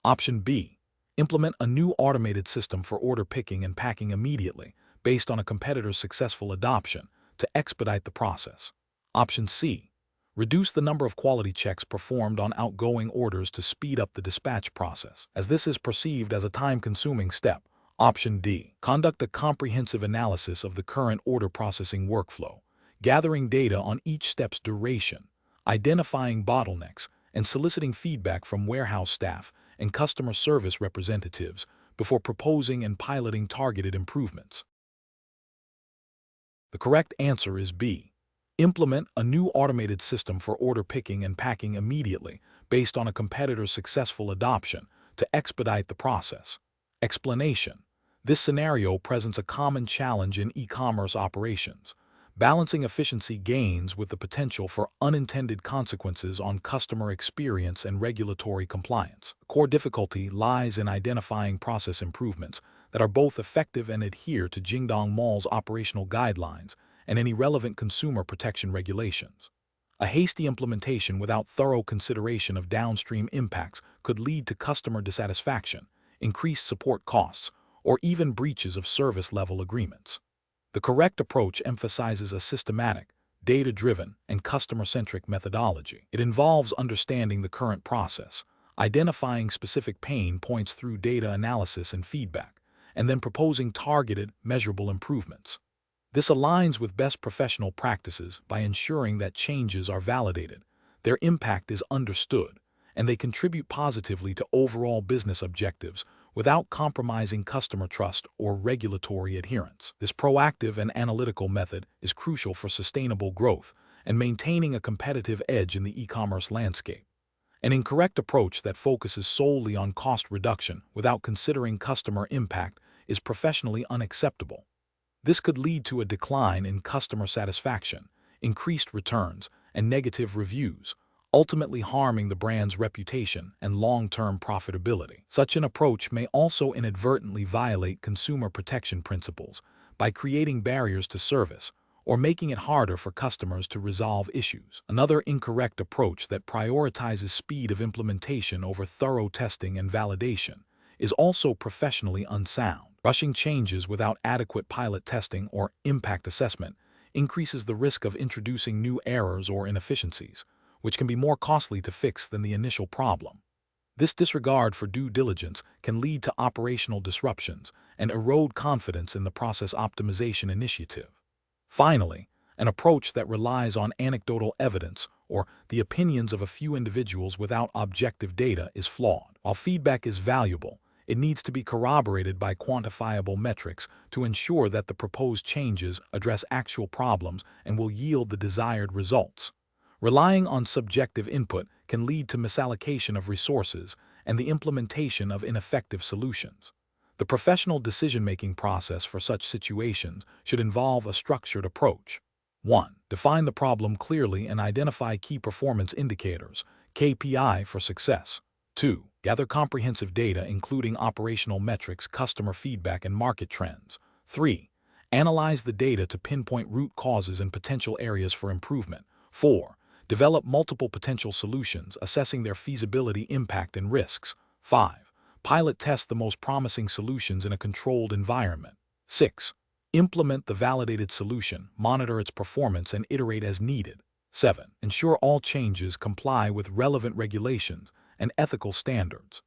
Option B. Implement a new automated system for order picking and packing immediately based on a competitor's successful adoption to expedite the process. Option C. Reduce the number of quality checks performed on outgoing orders to speed up the dispatch process, as this is perceived as a time-consuming step. Option D. Conduct a comprehensive analysis of the current order processing workflow, gathering data on each step's duration, identifying bottlenecks, and soliciting feedback from warehouse staff and customer service representatives before proposing and piloting targeted improvements. The correct answer is B. Implement a new automated system for order picking and packing immediately based on a competitor's successful adoption to expedite the process. Explanation. This scenario presents a common challenge in e-commerce operations, balancing efficiency gains with the potential for unintended consequences on customer experience and regulatory compliance. The core difficulty lies in identifying process improvements that are both effective and adhere to Jingdong Mall's operational guidelines and any relevant consumer protection regulations. A hasty implementation without thorough consideration of downstream impacts could lead to customer dissatisfaction, increased support costs, or even breaches of service-level agreements. The correct approach emphasizes a systematic, data-driven, and customer-centric methodology. It involves understanding the current process, identifying specific pain points through data analysis and feedback, and then proposing targeted, measurable improvements. This aligns with best professional practices by ensuring that changes are validated, their impact is understood, and they contribute positively to overall business objectives without compromising customer trust or regulatory adherence. This proactive and analytical method is crucial for sustainable growth and maintaining a competitive edge in the e-commerce landscape. An incorrect approach that focuses solely on cost reduction without considering customer impact is professionally unacceptable. This could lead to a decline in customer satisfaction, increased returns, and negative reviews, ultimately harming the brand's reputation and long-term profitability. Such an approach may also inadvertently violate consumer protection principles by creating barriers to service or making it harder for customers to resolve issues. Another incorrect approach that prioritizes speed of implementation over thorough testing and validation is also professionally unsound. Rushing changes without adequate pilot testing or impact assessment increases the risk of introducing new errors or inefficiencies, which can be more costly to fix than the initial problem. This disregard for due diligence can lead to operational disruptions and erode confidence in the process optimization initiative. Finally, an approach that relies on anecdotal evidence or the opinions of a few individuals without objective data is flawed. While feedback is valuable, it needs to be corroborated by quantifiable metrics to ensure that the proposed changes address actual problems and will yield the desired results. Relying on subjective input can lead to misallocation of resources and the implementation of ineffective solutions. The professional decision-making process for such situations should involve a structured approach. 1. Define the problem clearly and identify key performance indicators, KPI, for success. 2. Gather comprehensive data including operational metrics, customer feedback, and market trends. 3. Analyze the data to pinpoint root causes and potential areas for improvement. 4. Develop multiple potential solutions, assessing their feasibility, impact, and risks. 5. Pilot test the most promising solutions in a controlled environment. 6. Implement the validated solution, monitor its performance, and iterate as needed. 7. Ensure all changes comply with relevant regulations and ethical standards.